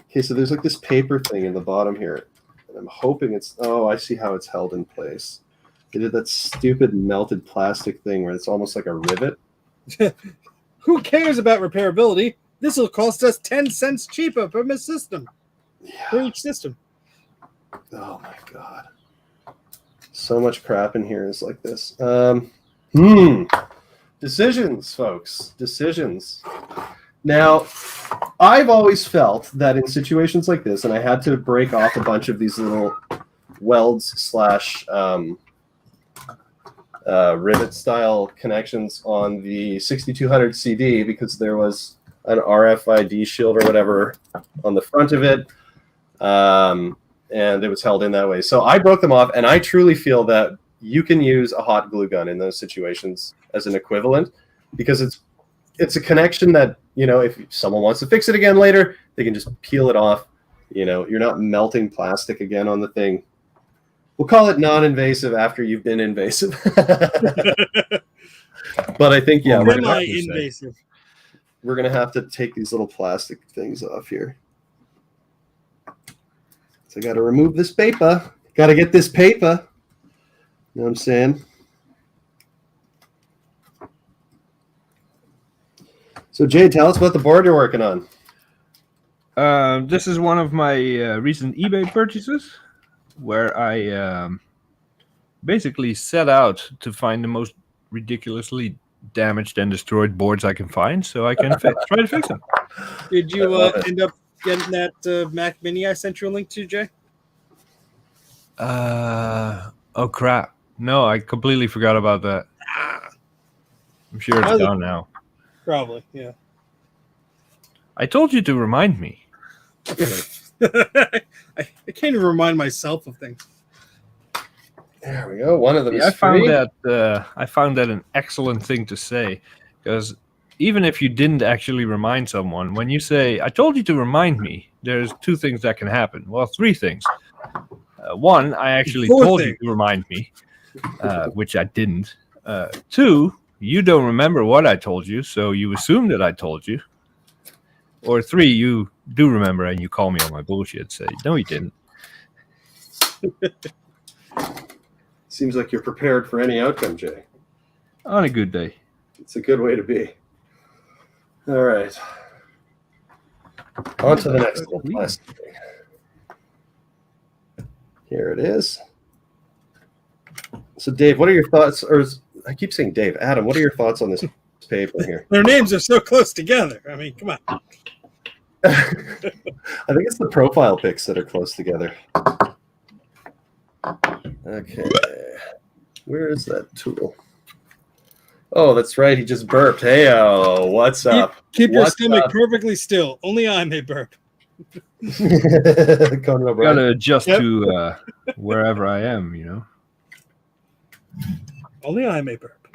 Okay, so there's like this paper thing in the bottom here. And I'm hoping it's, oh, I see how it's held in place. They did that stupid melted plastic thing where it's almost like a rivet. Who cares about repairability? This will cost us 10 cents cheaper per system. Yeah. For each system. Oh my god. So much crap in here is like this. Decisions, folks. Decisions. Now, I've always felt that in situations like this, and I had to break off a bunch of these little welds slash rivet style connections on the 6200 CD because there was an RFID shield or whatever on the front of it. And it was held in that way. So I broke them off, and I truly feel that you can use a hot glue gun in those situations as an equivalent because it's a connection that, you know, if someone wants to fix it again later, they can just peel it off. You know, you're not melting plastic again on the thing. We'll call it non-invasive after you've been invasive. But I think, yeah, we're going to have to take these little plastic things off here. So I got to remove this paper. Got to get this paper. You know what I'm saying? So, Jay, tell us about the board you're working on. This is one of my recent eBay purchases, where I basically set out to find the most ridiculously damaged and destroyed boards I can find, so I can try to fix them. Did you end up getting that Mac Mini I sent you a link to, Jay? Oh crap! No, I completely forgot about that. I'm sure it's gone now. Probably, yeah. I told you to remind me. I can't even remind myself of things. There we go. One of them is I free. found that an excellent thing to say, because even if you didn't actually remind someone, when you say, I told you to remind me, there's two things that can happen. Well, three things. One, I actually told you to remind me, which I didn't. Two, you don't remember what I told you, so you assume that I told you. Or three, you do remember and you call me on my bullshit. Say, no, you didn't. Seems like you're prepared for any outcome, Jay. On a good day. It's a good way to be. All right. On to the next little plastic thing. Here it is. So, Dave, what are your thoughts? Or I keep saying Dave. Adam, what are your thoughts on this paper here? Their names are so close together. I mean, come on. I think it's the profile pics that are close together. Okay. Where is that tool? Oh, that's right. He just burped. Hey, what's up? Keep your stomach perfectly still. Only I may burp. Gotta adjust to wherever I am, you know. Only I may burp.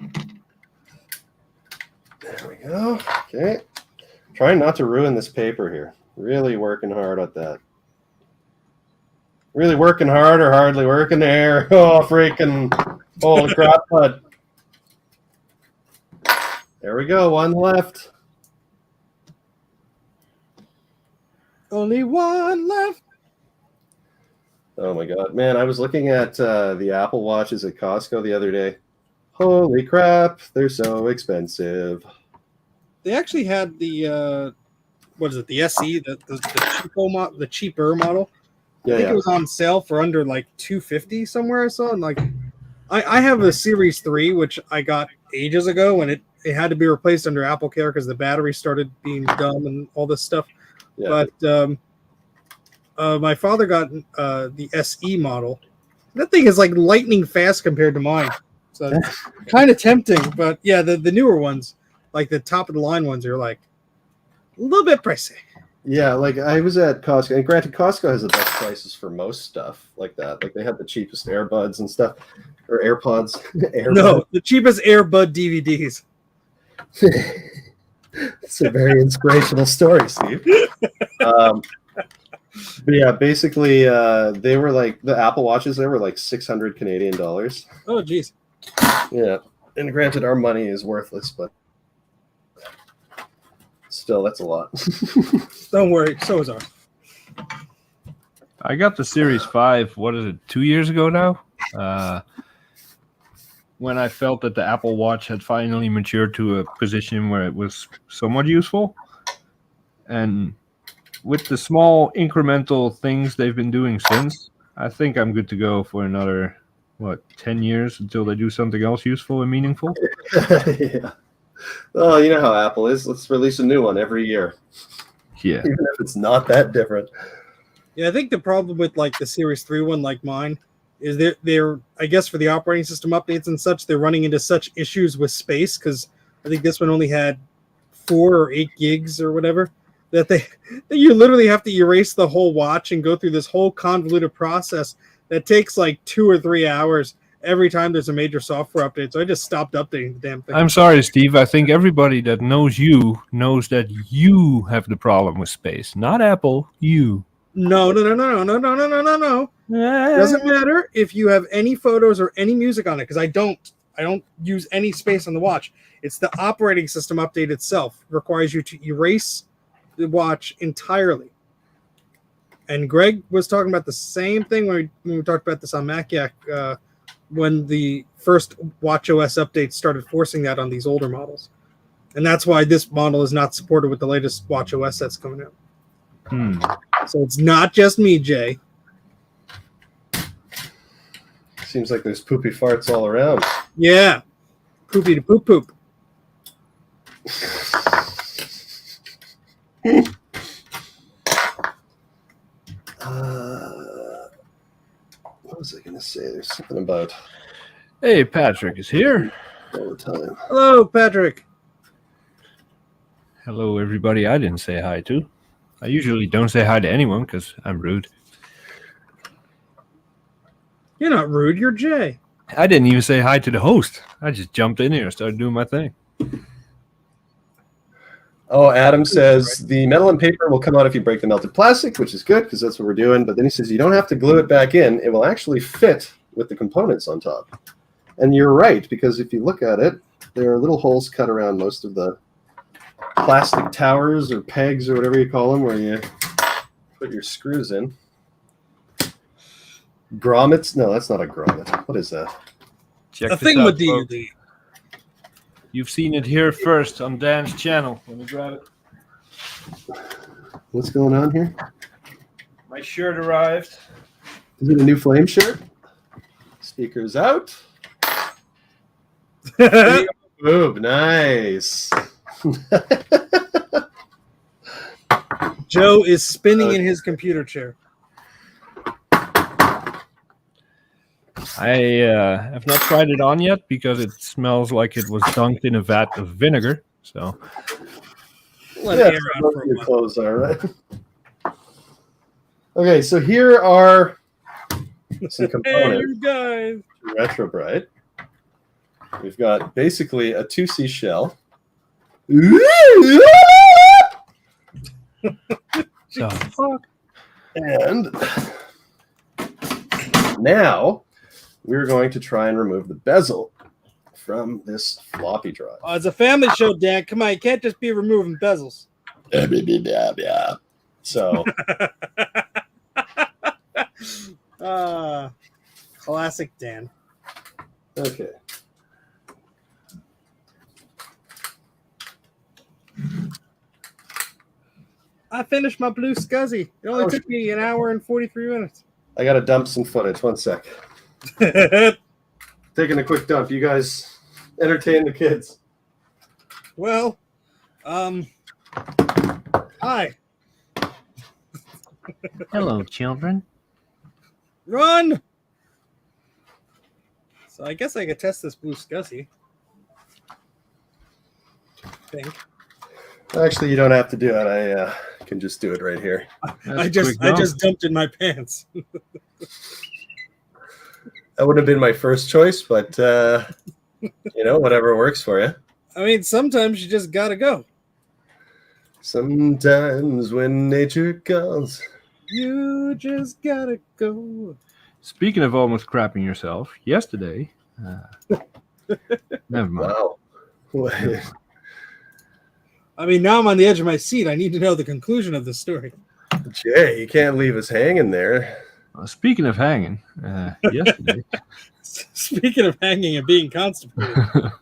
There we go. Okay. Trying not to ruin this paper here. Really working hard at that. Really working hard or hardly working there. Oh, freaking. Holy crap, bud. There we go. One left. Only one left. Oh, my God. Man, I was looking at the Apple Watches at Costco the other day. Holy crap. They're so expensive. They actually had the, what is it, the SE, the cheaper model. Yeah, I think it was on sale for under like $250 somewhere I saw. And like, I have a Series 3, which I got ages ago, and it had to be replaced under Apple Care because the battery started being dumb and all this stuff. Yeah. But my father got the SE model. That thing is like lightning fast compared to mine. So kind of tempting. But yeah, the newer ones, like the top of the line ones, are like a little bit pricey. Yeah, like I was at Costco, and granted, Costco has the best prices for most stuff like that. Like they have the cheapest AirBuds and stuff, or AirPods. No, the cheapest AirBud DVDs. It's a very inspirational story, Steve. But yeah, basically, they were like the Apple Watches. They were like 600 Canadian dollars. Oh, geez. Yeah, and granted, our money is worthless, but still, that's a lot. Don't worry. So is ours. I got the Series 5, what is it, 2 years ago now? When I felt that the Apple Watch had finally matured to a position where it was somewhat useful. And with the small incremental things they've been doing since, I think I'm good to go for another, 10 years until they do something else useful and meaningful? Yeah. Well, you know how Apple is. Let's release a new one every year. Yeah. Even if it's not that different. Yeah, I think the problem with like the Series 3 one, like mine, is they're I guess for the operating system updates and such, they're running into such issues with space because I think this one only had 4 or 8 gigs or whatever that you literally have to erase the whole watch and go through this whole convoluted process that takes like 2 or 3 hours every time there's a major software update. So I just stopped updating the damn thing. I'm sorry, Steve. I think everybody that knows you knows that you have the problem with space, not Apple. You. No. Doesn't matter if you have any photos or any music on it because I don't use any space on the watch. It's the operating system update itself requires you to erase the watch entirely. And Greg was talking about the same thing when we talked about this on Mac-Yak when the first watchOS update started forcing that on these older models. And that's why this model is not supported with the latest watchOS that's coming out. So it's not just me, Jay. Seems like there's poopy farts all around. Yeah. Poopy to poop poop. What was I going to say? There's something about Hey, Patrick is here. all the time. Hello, Patrick. Hello, everybody I didn't say hi to. I usually don't say hi to anyone because I'm rude. You're not rude. You're Jay. I didn't even say hi to the host. I just jumped in here and started doing my thing. Oh, Adam says the metal and paper will come out if you break the melted plastic, which is good because that's what we're doing. But then he says you don't have to glue it back in. It will actually fit with the components on top. And you're right, because if you look at it, there are little holes cut around most of the plastic towers or pegs or whatever you call them where you put your screws in. Grommets? No, that's not a grommet. What is that? Check A this thing out, with folks. the You've seen it here first on Dan's channel. Let me grab it. What's going on here? My shirt arrived. Is it a new flame shirt? Speakers out. Boob, nice. Joe is spinning in his computer chair. I have not tried it on yet because it smells like it was dunked in a vat of vinegar. So Let Yeah, air out most for of a your while. clothes are, right? Okay, so here are some Hey, components. you guys. Retrobrite. We've got basically a 2C shell. fuck. And now we're going to try and remove the bezel from this floppy drive. Oh, it's a family show, Dan. Come on, you can't just be removing bezels. So Classic Dan. okay. I finished my blue scuzzy. It only took me an hour and 43 minutes. I gotta dump some footage. One sec. Taking a quick dump. You guys entertain the kids. Well, hi. Hello, children. Run! So I guess I could test this blue scuzzy. I think. Actually, you don't have to do it. I can just do it right here. I just dumped in my pants. That would have been my first choice, but whatever works for you. I mean, sometimes you just gotta go. Sometimes when nature calls. You just gotta go. Speaking of almost crapping yourself, yesterday. Never mind. Wow. What? I mean, now I'm on the edge of my seat. I need to know the conclusion of the story. Jay, you can't leave us hanging there. Speaking of hanging, yesterday. Speaking of hanging and being constipated.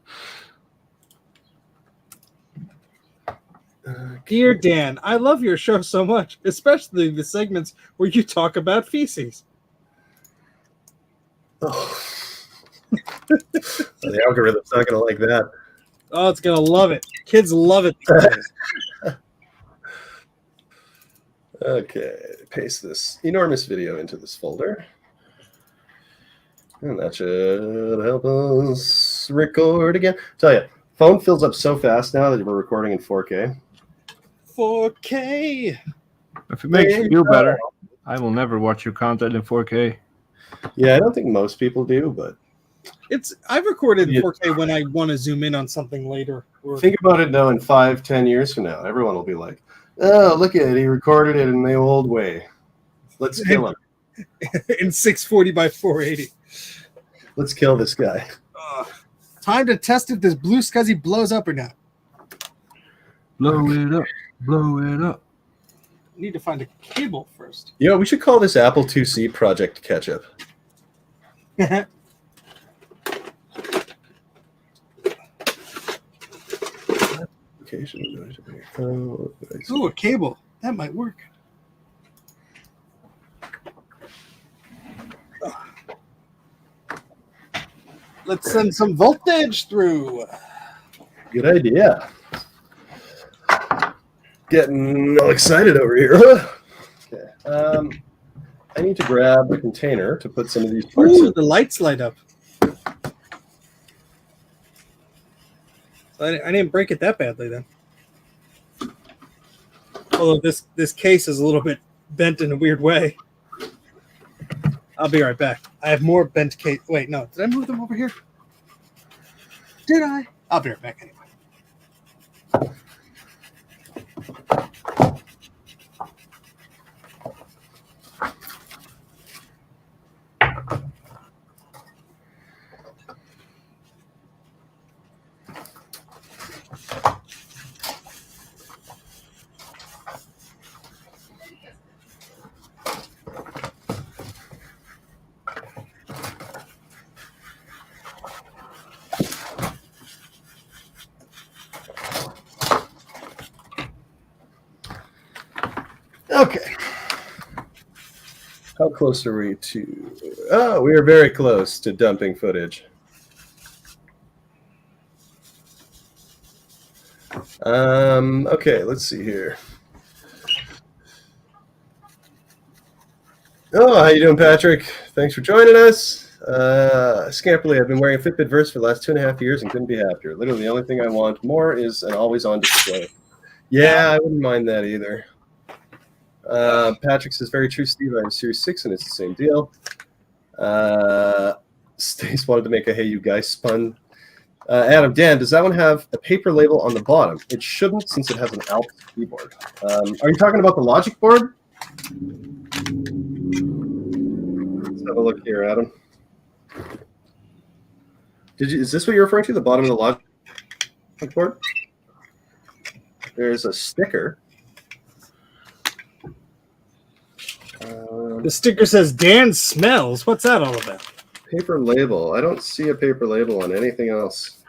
Dear Dan, I love your show so much, especially the segments where you talk about feces. Oh. The algorithm's not going to like that. Oh, it's going to love it. Kids love it. Okay, paste this enormous video into this folder. And that should help us record again. Tell you, phone fills up so fast now that we're recording in 4K. 4K. If it makes you feel better, I will never watch your content in 4K. Yeah, I don't think most people do, but I've recorded in 4K when I want to zoom in on something later. Think about it though, in 5-10 years from now, everyone will be like, oh, look at it, he recorded it in the old way. Let's kill him. In 640 by 480. Let's kill this guy. Time to test if this blue scuzzy blows up or not. Blow it up. Blow it up. Need to find a cable first. You know, we should call this Apple IIc Project Ketchup. Ooh, a cable. That might work. Let's send some voltage through. Good idea. Getting all excited over here. Huh? Okay. I need to grab a container to put some of these parts in. The lights light up. I didn't break it that badly then. Although this case is a little bit bent in a weird way. I'll be right back. I have more bent case. Wait, no. Did I move them over here? Did I? I'll be right back anyway. Okay. How close are we to... Oh, we are very close to dumping footage. Okay, let's see here. Oh, how you doing, Patrick? Thanks for joining us. Scamperly, I've been wearing a Fitbit Verse for the last 2.5 years and couldn't be happier. Literally, the only thing I want more is an always-on display. Yeah, I wouldn't mind that either. Patrick says, very true, Steve. I have Series 6, and it's the same deal. Stace wanted to make a Hey You Guys spun. Adam, Dan, does that one have a paper label on the bottom? It shouldn't, since it has an Alps keyboard. Are you talking about the Logic board? Let's have a look here, Adam. Is this what you're referring to, the bottom of the Logic board? There's a sticker. The sticker says Dan smells. What's that all about? Paper label. I don't see a paper label on anything else.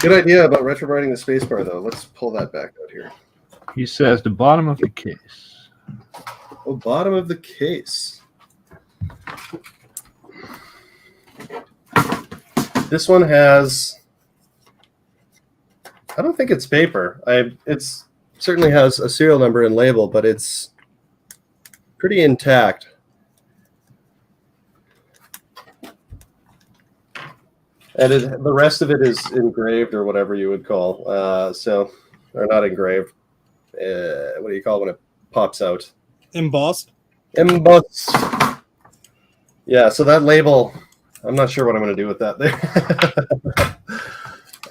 Good idea about retrobriting the spacebar, though. Let's pull that back out here. He says the bottom of the case. Oh, bottom of the case. This one has... I don't think it's paper. It's certainly has a serial number and label, but it's pretty intact. And the rest of it is engraved, or whatever you would call. Or not engraved. What do you call it when it pops out? Embossed. Embossed. Yeah, so that label, I'm not sure what I'm going to do with that there.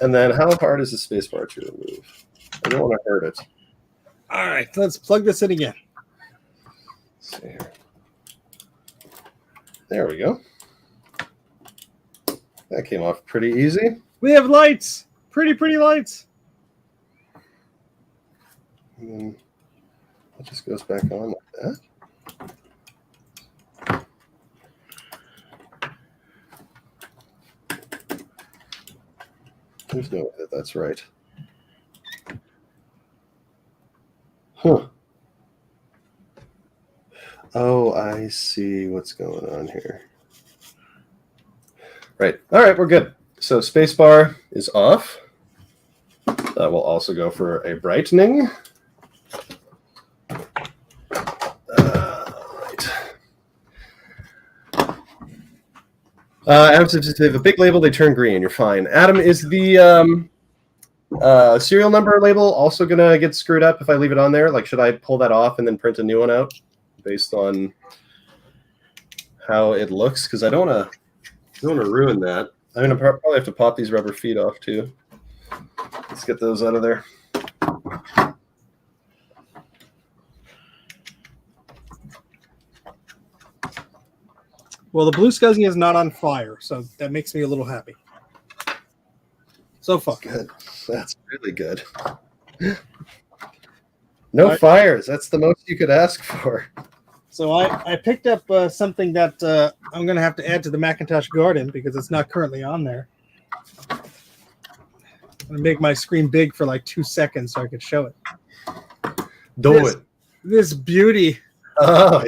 And then how hard is the spacebar to remove? I don't want to hurt it. All right, let's plug this in again. Let's see here. There we go. That came off pretty easy. We have lights. Pretty lights. And then it just goes back on like that. There's no way that that's right. Huh. Oh, I see what's going on here. Right. All right, we're good. So spacebar is off. That will also go for a brightening. Right. Adam says if they have a big label, they turn green. You're fine. Adam, is the serial number label also going to get screwed up if I leave it on there? Like, should I pull that off and then print a new one out based on how it looks? Because I don't want to ruin that. I'm going to probably have to pop these rubber feet off, too. Let's get those out of there. Well, the blue SCSI is not on fire, so that makes me a little happy. So far. Good. That's really good. No fires. That's the most you could ask for. So I picked up something that I'm going to have to add to the Macintosh Garden because it's not currently on there. I'm going to make my screen big for like 2 seconds so I could show it. Do it. This beauty. Oh.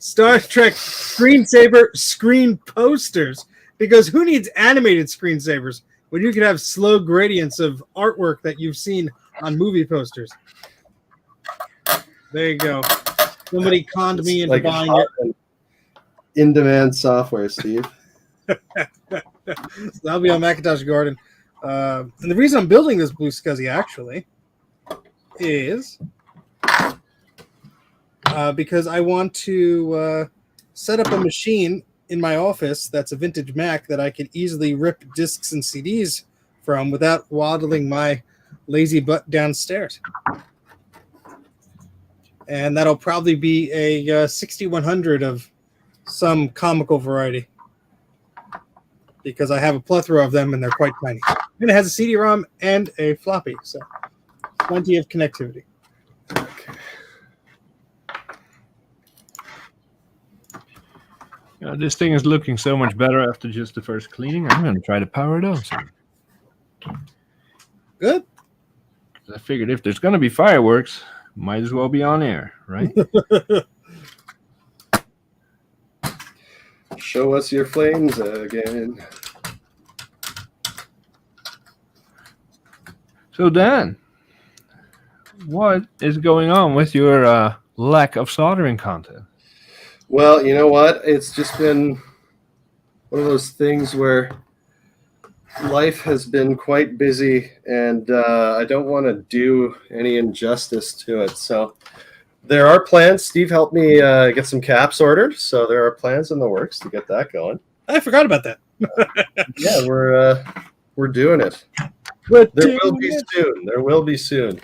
Star Trek screensaver screen posters. Because who needs animated screensavers when you can have slow gradients of artwork that you've seen on movie posters? There you go. Somebody conned me into buying it. In-demand software, Steve. So that'll be on Macintosh Garden. And the reason I'm building this blue SCSI actually is because I want to set up a machine in my office that's a vintage Mac that I could easily rip discs and CDs from without waddling my lazy butt downstairs. And that'll probably be a 6100 of some comical variety because I have a plethora of them and they're quite tiny. And it has a CD-ROM and a floppy, so plenty of connectivity. Okay. You know, this thing is looking so much better after just the first cleaning. I'm going to try to power it on soon. Good. I figured if there's going to be fireworks, might as well be on air, right? Show us your flames again. So, Dan, what is going on with your lack of soldering content? Well, you know what? It's just been one of those things where life has been quite busy, and I don't want to do any injustice to it. So there are plans. Steve helped me get some caps ordered, so there are plans in the works to get that going. I forgot about that. Yeah, we're doing it. There will be soon.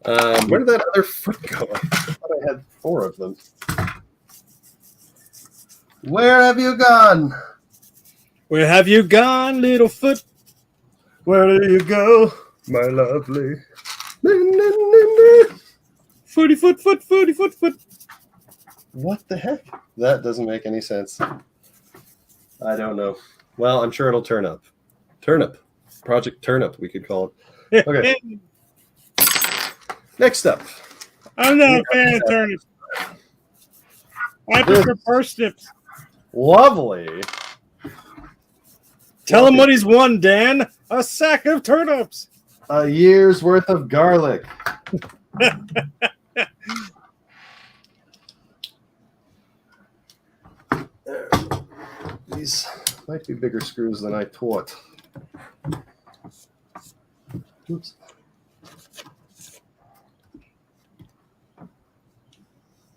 Where did that other foot go? I thought I had 4 of them. Where have you gone? Where have you gone, little foot? Where do you go, my lovely? Footy foot, footy foot. What the heck? That doesn't make any sense. I don't know. Well, I'm sure it'll turn up. Turnip. Project Turnip, we could call it. Okay. Next up. I'm not a fan of turnips. I prefer parsnips. Lovely. Tell him what he's won, Dan. A sack of turnips. A year's worth of garlic. These might be bigger screws than I thought. Oops.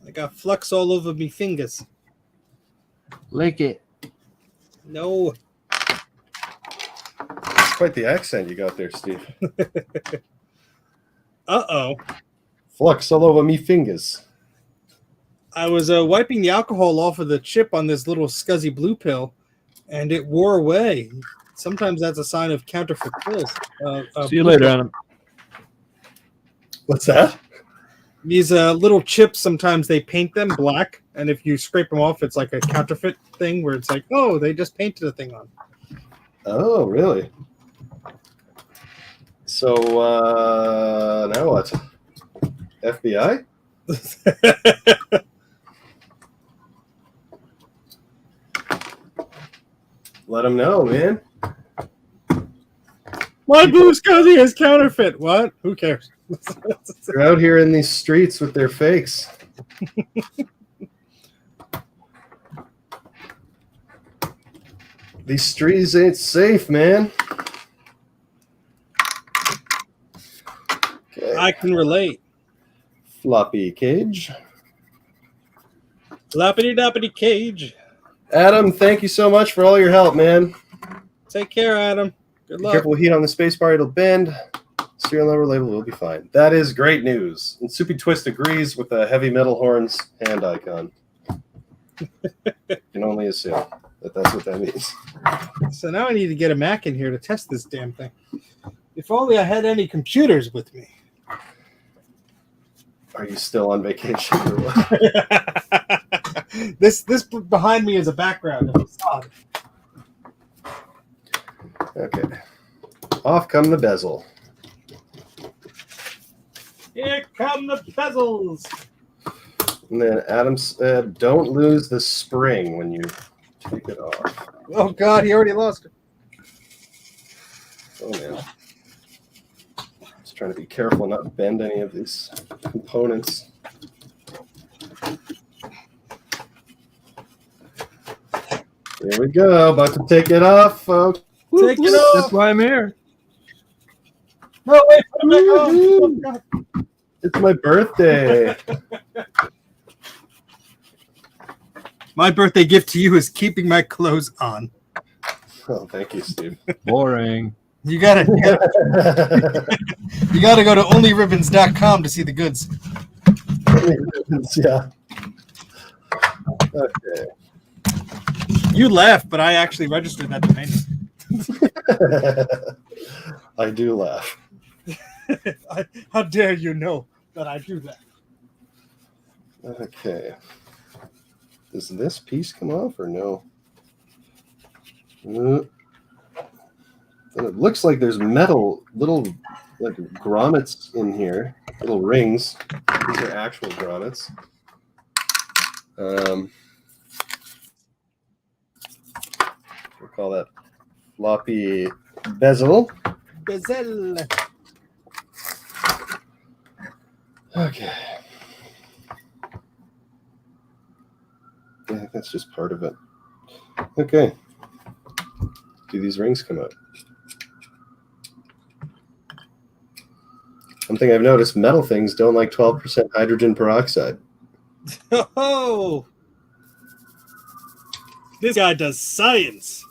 I got flux all over me fingers. Lick it. No. Quite the accent you got there, Steve. Uh-oh. Flux all over me fingers. I was wiping the alcohol off of the chip on this little scuzzy blue pill, and it wore away. Sometimes that's a sign of counterfeit pills. See you later, Adam. What's that? These little chips, sometimes they paint them black, and if you scrape them off, it's like a counterfeit thing where it's like, oh, they just painted a thing on. Oh, really? So now what? FBI? Let them know, man. My blue scuzzy is counterfeit. What? Who cares? They're out here in these streets with their fakes. These streets ain't safe, man. Okay. I can relate. Floppy cage. Lappity dappity cage. Adam, thank you so much for all your help, man. Take care, Adam. Good Be luck. careful with heat on the space bar, it'll bend. Serial number label will be fine. That is great news. And Soupy Twist agrees with the heavy metal horns hand icon. Can only assume that that's what that means. So now I need to get a Mac in here to test this damn thing. If only I had any computers with me. Are you still on vacation or what? This behind me is a background of a facade. Okay. Off come the bezel. Here come the bezels. And then Adam said, don't lose the spring when you take it off. Oh God, he already lost it. Oh man. Just trying to be careful not to bend any of these components. Here we go. About to take it off, folks. Take it off. That's why I'm here. No, wait, put it back on. Oh, God. It's my birthday. My birthday gift to you is keeping my clothes on. Oh, thank you, Steve. Boring. You gotta you gotta go to onlyribbons.com to see the goods. Yeah. Okay. You laugh, but I actually registered that domain. I do laugh. How dare you know that I do that? Okay. Does this piece come off or no? And it looks like there's metal, little like grommets in here, little rings. These are actual grommets. We'll call that floppy bezel. Bezel. Okay. Yeah, that's just part of it. Okay. Do these rings come out? One thing I've noticed, metal things don't like 12% hydrogen peroxide. Oh, this guy does science.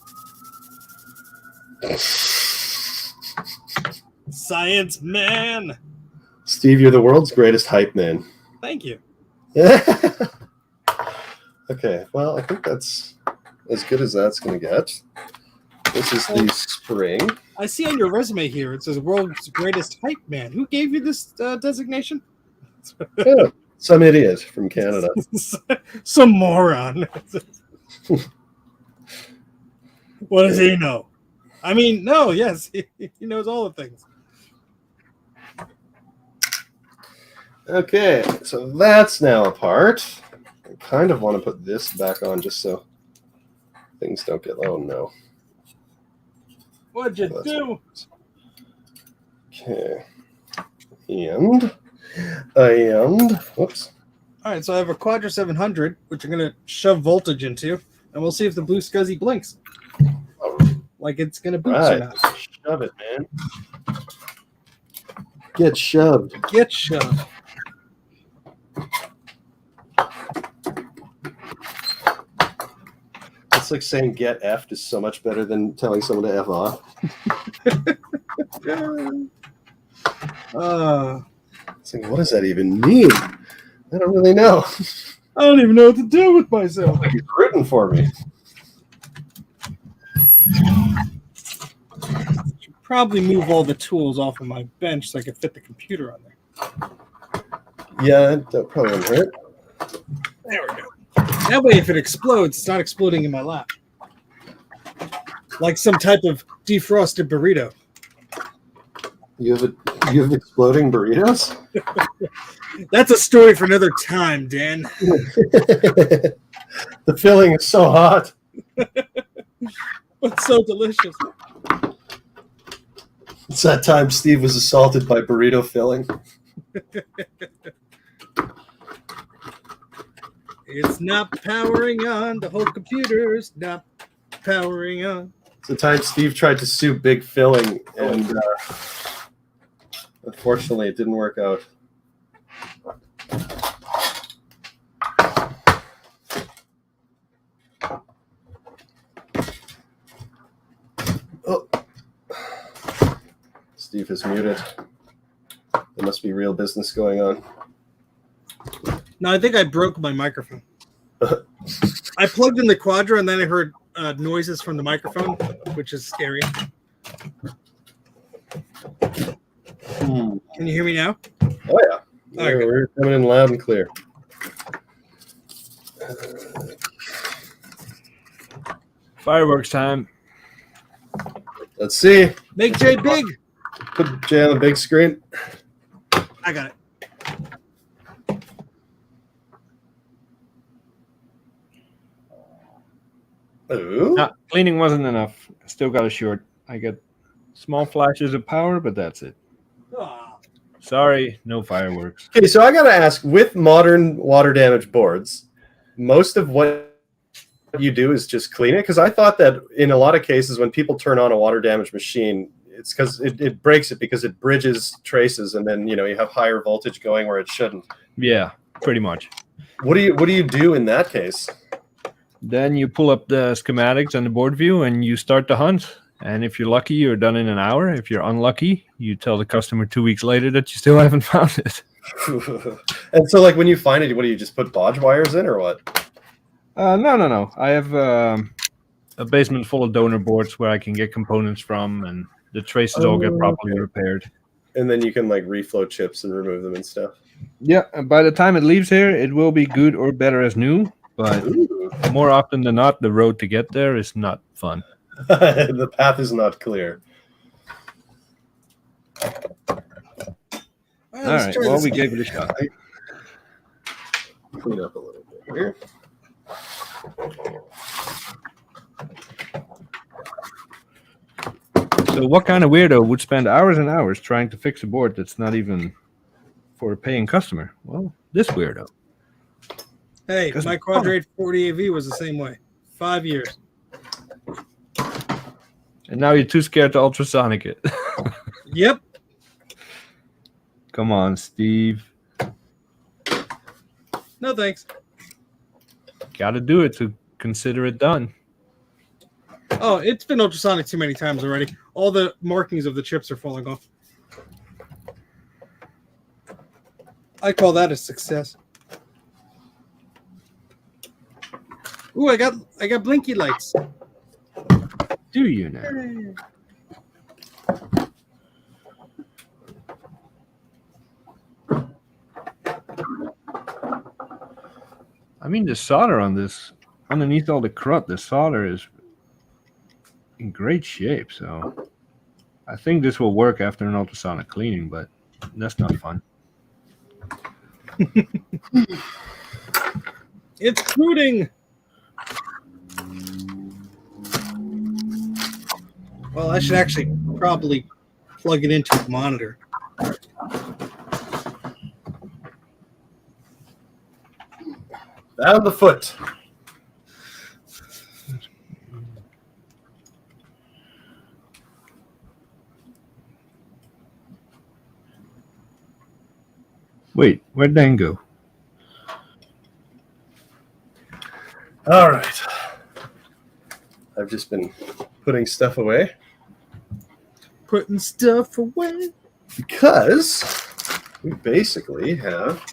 Science man. Steve, you're the world's greatest hype man. Thank you. Okay, well, I think that's as good as that's going to get. This is the spring. I see on your resume here, it says world's greatest hype man. Who gave you this designation? Yeah, some idiot from Canada. Some moron. What does he know? I mean, no, yes, he knows all the things. Okay, so that's now apart. I kind of want to put this back on just so things don't get... Oh, no. What'd you do? Okay. And, whoops. All right, so I have a Quadra 700, which I'm going to shove voltage into, and we'll see if the blue scuzzy blinks. Like it's going to boot or not. Shove it, man. Get shoved. Get shoved. It's like saying get effed is so much better than telling someone to F off. It's like, what does that even mean? I don't really know. I don't even know what to do with myself. He's rooting for me. Should probably move all the tools off of my bench so I can fit the computer on there. Yeah, that probably wouldn't hurt. There we go. That way, if it explodes, it's not exploding in my lap. Like some type of defrosted burrito. You have exploding burritos? That's a story for another time, Dan. The filling is so hot. But so delicious. It's that time Steve was assaulted by burrito filling. It's not powering on. The whole computer's not powering on. It's the time Steve tried to sue Big Filling, and unfortunately it didn't work out. Oh. Steve is muted. There must be real business going on. No, I think I broke my microphone. I plugged in the Quadro and then I heard noises from the microphone, which is scary. Can you hear me now? Oh, yeah. We're coming in loud and clear. Fireworks time. Let's see. Make Jay big. Put Jay on the big screen. I got it. Ooh. No, cleaning wasn't enough. I still got a short. I get small flashes of power, but that's it. Ah. Sorry, no fireworks. Okay, so I got to ask, with modern water damage boards, most of what you do is just clean it? Because I thought that in a lot of cases when people turn on a water damage machine, it's because it breaks it because it bridges traces, and then you have higher voltage going where it shouldn't. Yeah, pretty much. What do you do in that case? Then you pull up the schematics and the board view and you start the hunt. And if you're lucky, you're done in an hour. If you're unlucky, you tell the customer 2 weeks later that you still haven't found it. And so, like, when you find it, what do you just put bodge wires in or what? No. I have a basement full of donor boards where I can get components from, and the traces all get properly repaired. And then you can, like, reflow chips and remove them and stuff. Yeah, and by the time it leaves here, it will be good or better as new. But more often than not, the road to get there is not fun. The path is not clear. All right, well, we gave it a shot. Clean up a little bit here. So what kind of weirdo would spend hours and hours trying to fix a board that's not even for a paying customer? Well, this weirdo. Hey, my Quadrate 40 AV was the same way. 5 years. And now you're too scared to ultrasonic it. Yep. Come on, Steve. No thanks. Got to do it to consider it done. Oh, it's been ultrasonic too many times already. All the markings of the chips are falling off. I call that a success. Ooh, I got blinky lights. Do you now? I mean, the solder on this, underneath all the crud, the solder is in great shape. So I think this will work after an ultrasonic cleaning, but that's not fun. It's cooling. Well, I should actually probably plug it into the monitor. Down the foot. Wait, where'd Dan go? All right. I've just been putting stuff away. Putting stuff away. Because we basically have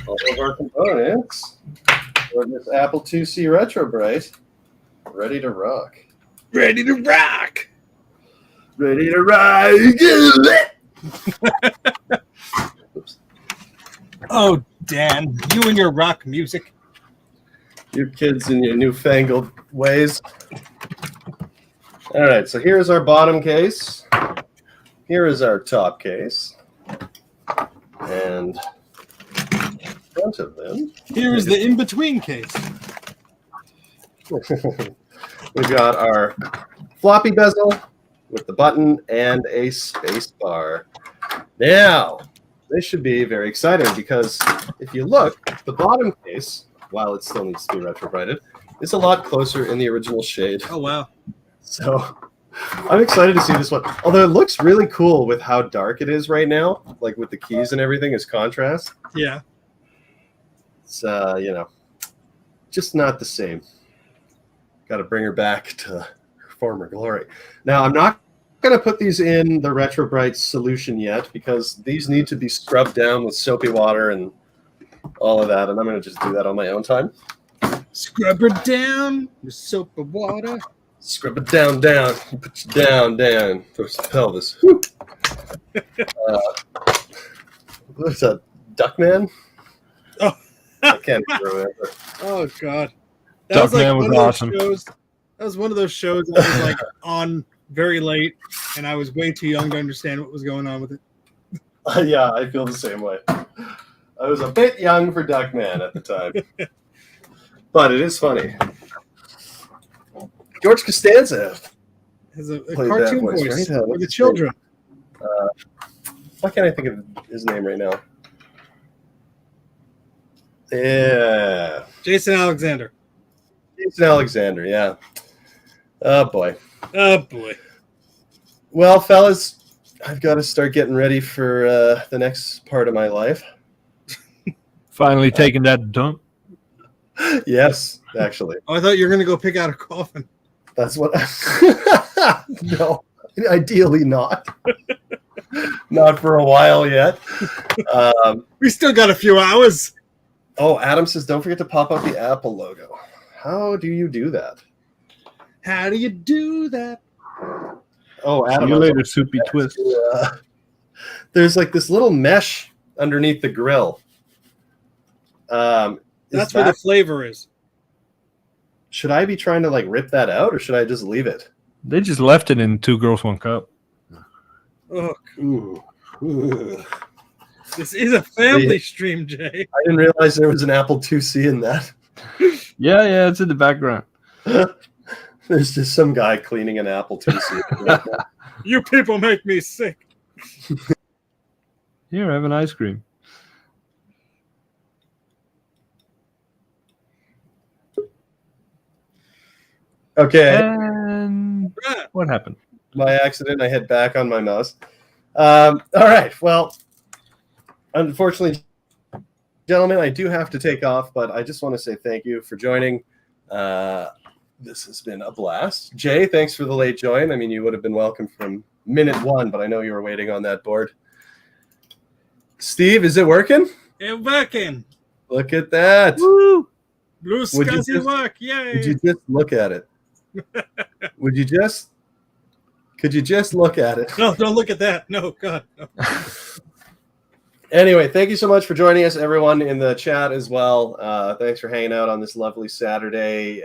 all of our components for this Apple IIc retrobrite. Ready to rock. Ready to rock. Ready to rock. Oops. Oh, Dan, you and your rock music. You kids and your newfangled ways. All right, so here's our bottom case. Here is our top case. And in front of them, Here is the in-between case. we've got our floppy bezel with the button and a space bar. Now, this should be very exciting because if you look, the bottom case, while it still needs to be retrobrited, is a lot closer in the original shade. Oh, wow. So I'm excited to see this one. Although it looks really cool with how dark it is right now, like with the keys and everything as contrast. Yeah. It's, just not the same. Got to bring her back to her former glory. Now, I'm not going to put these in the retrobrite solution yet because these need to be scrubbed down with soapy water and all of that, and I'm going to just do that on my own time. Scrub her down with soap and water. Scrub it down. Put you down. Towards the pelvis. What's that? Duckman? Oh. I can't even remember. Oh, God. Duckman was awesome. That was one of those shows that was like on very late, and I was way too young to understand what was going on with it. Yeah, I feel the same way. I was a bit young for Duckman at the time. But it is funny. George Costanza Has a played cartoon that voice, voice right? for the children. Why can't I think of his name right now? Yeah. Jason Alexander. Jason Alexander, yeah. Oh, boy. Oh, boy. Well, fellas, I've got to start getting ready for the next part of my life. Finally taking that dump. Yes, actually. Oh, I thought you were going to go pick out a coffin. That's what. No, ideally not. Not for a while yet. We still got a few hours. Oh, Adam says, don't forget to pop up the Apple logo. How do you do that? How do you do that? Oh, Adam. See you later, soupy twist. There's like this little mesh underneath the grill. That's where the flavor is. Should I be trying to like rip that out, or should I just leave it? They just left it in 2 Girls, 1 Cup. Oh, Ooh. this is a family stream, Jay. I didn't realize there was an Apple IIc in that. Yeah, it's in the background. There's just some guy cleaning an Apple IIc. You people make me sick. Here, have an ice cream. Okay. And what happened? By accident, I hit back on my mouse. All right. Well, unfortunately, gentlemen, I do have to take off, but I just want to say thank you for joining. This has been a blast. Jay, thanks for the late join. I mean, you would have been welcome from minute 1, but I know you were waiting on that board. Steve, is it working? It's working. Look at that. Woo! Blue Would you skies just- work. Yay. Would you just look at it? Could you just look at it? No, don't look at that. No, God. No. Anyway, thank you so much for joining us, everyone in the chat as well. Thanks for hanging out on this lovely Saturday.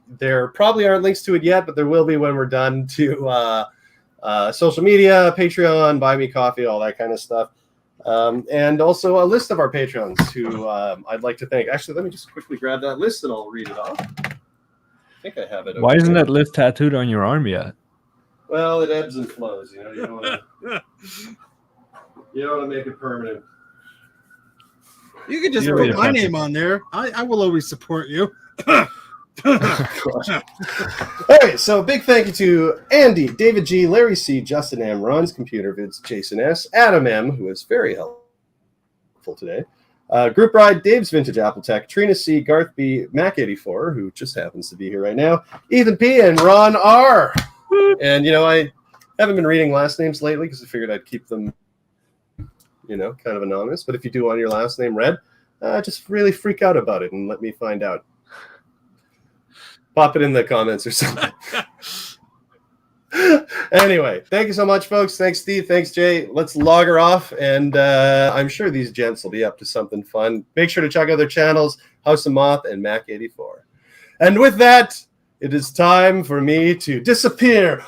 There probably aren't links to it yet, but there will be when we're done to social media, Patreon, Buy Me Coffee, all that kind of stuff. And also a list of our patrons who I'd like to thank. Actually, let me just quickly grab that list and I'll read it off. I think I have it. Why isn't that list tattooed on your arm yet? Well, it ebbs and flows. You know, you don't want to make it permanent. You can just You put need a my touch. name on there. I will always support you. Okay, so big thank you to Andy, David G, Larry C, Justin M, Ron's Computer Vids, Jason S, Adam M, who is very helpful today, Group Ride, Dave's Vintage Apple Tech, Trina C, Garth B, Mac84, who just happens to be here right now, Ethan P, and Ron R. And, you know, I haven't been reading last names lately because I figured I'd keep them, you know, kind of anonymous. But if you do want your last name read, just really freak out about it and let me find out. Pop it in the comments or something. Anyway, thank you so much, folks. Thanks, Steve. Thanks, Jay. Let's log her off, and I'm sure these gents will be up to something fun. Make sure to check out their channels, House of Moth and Mac84. And with that, it is time for me to disappear.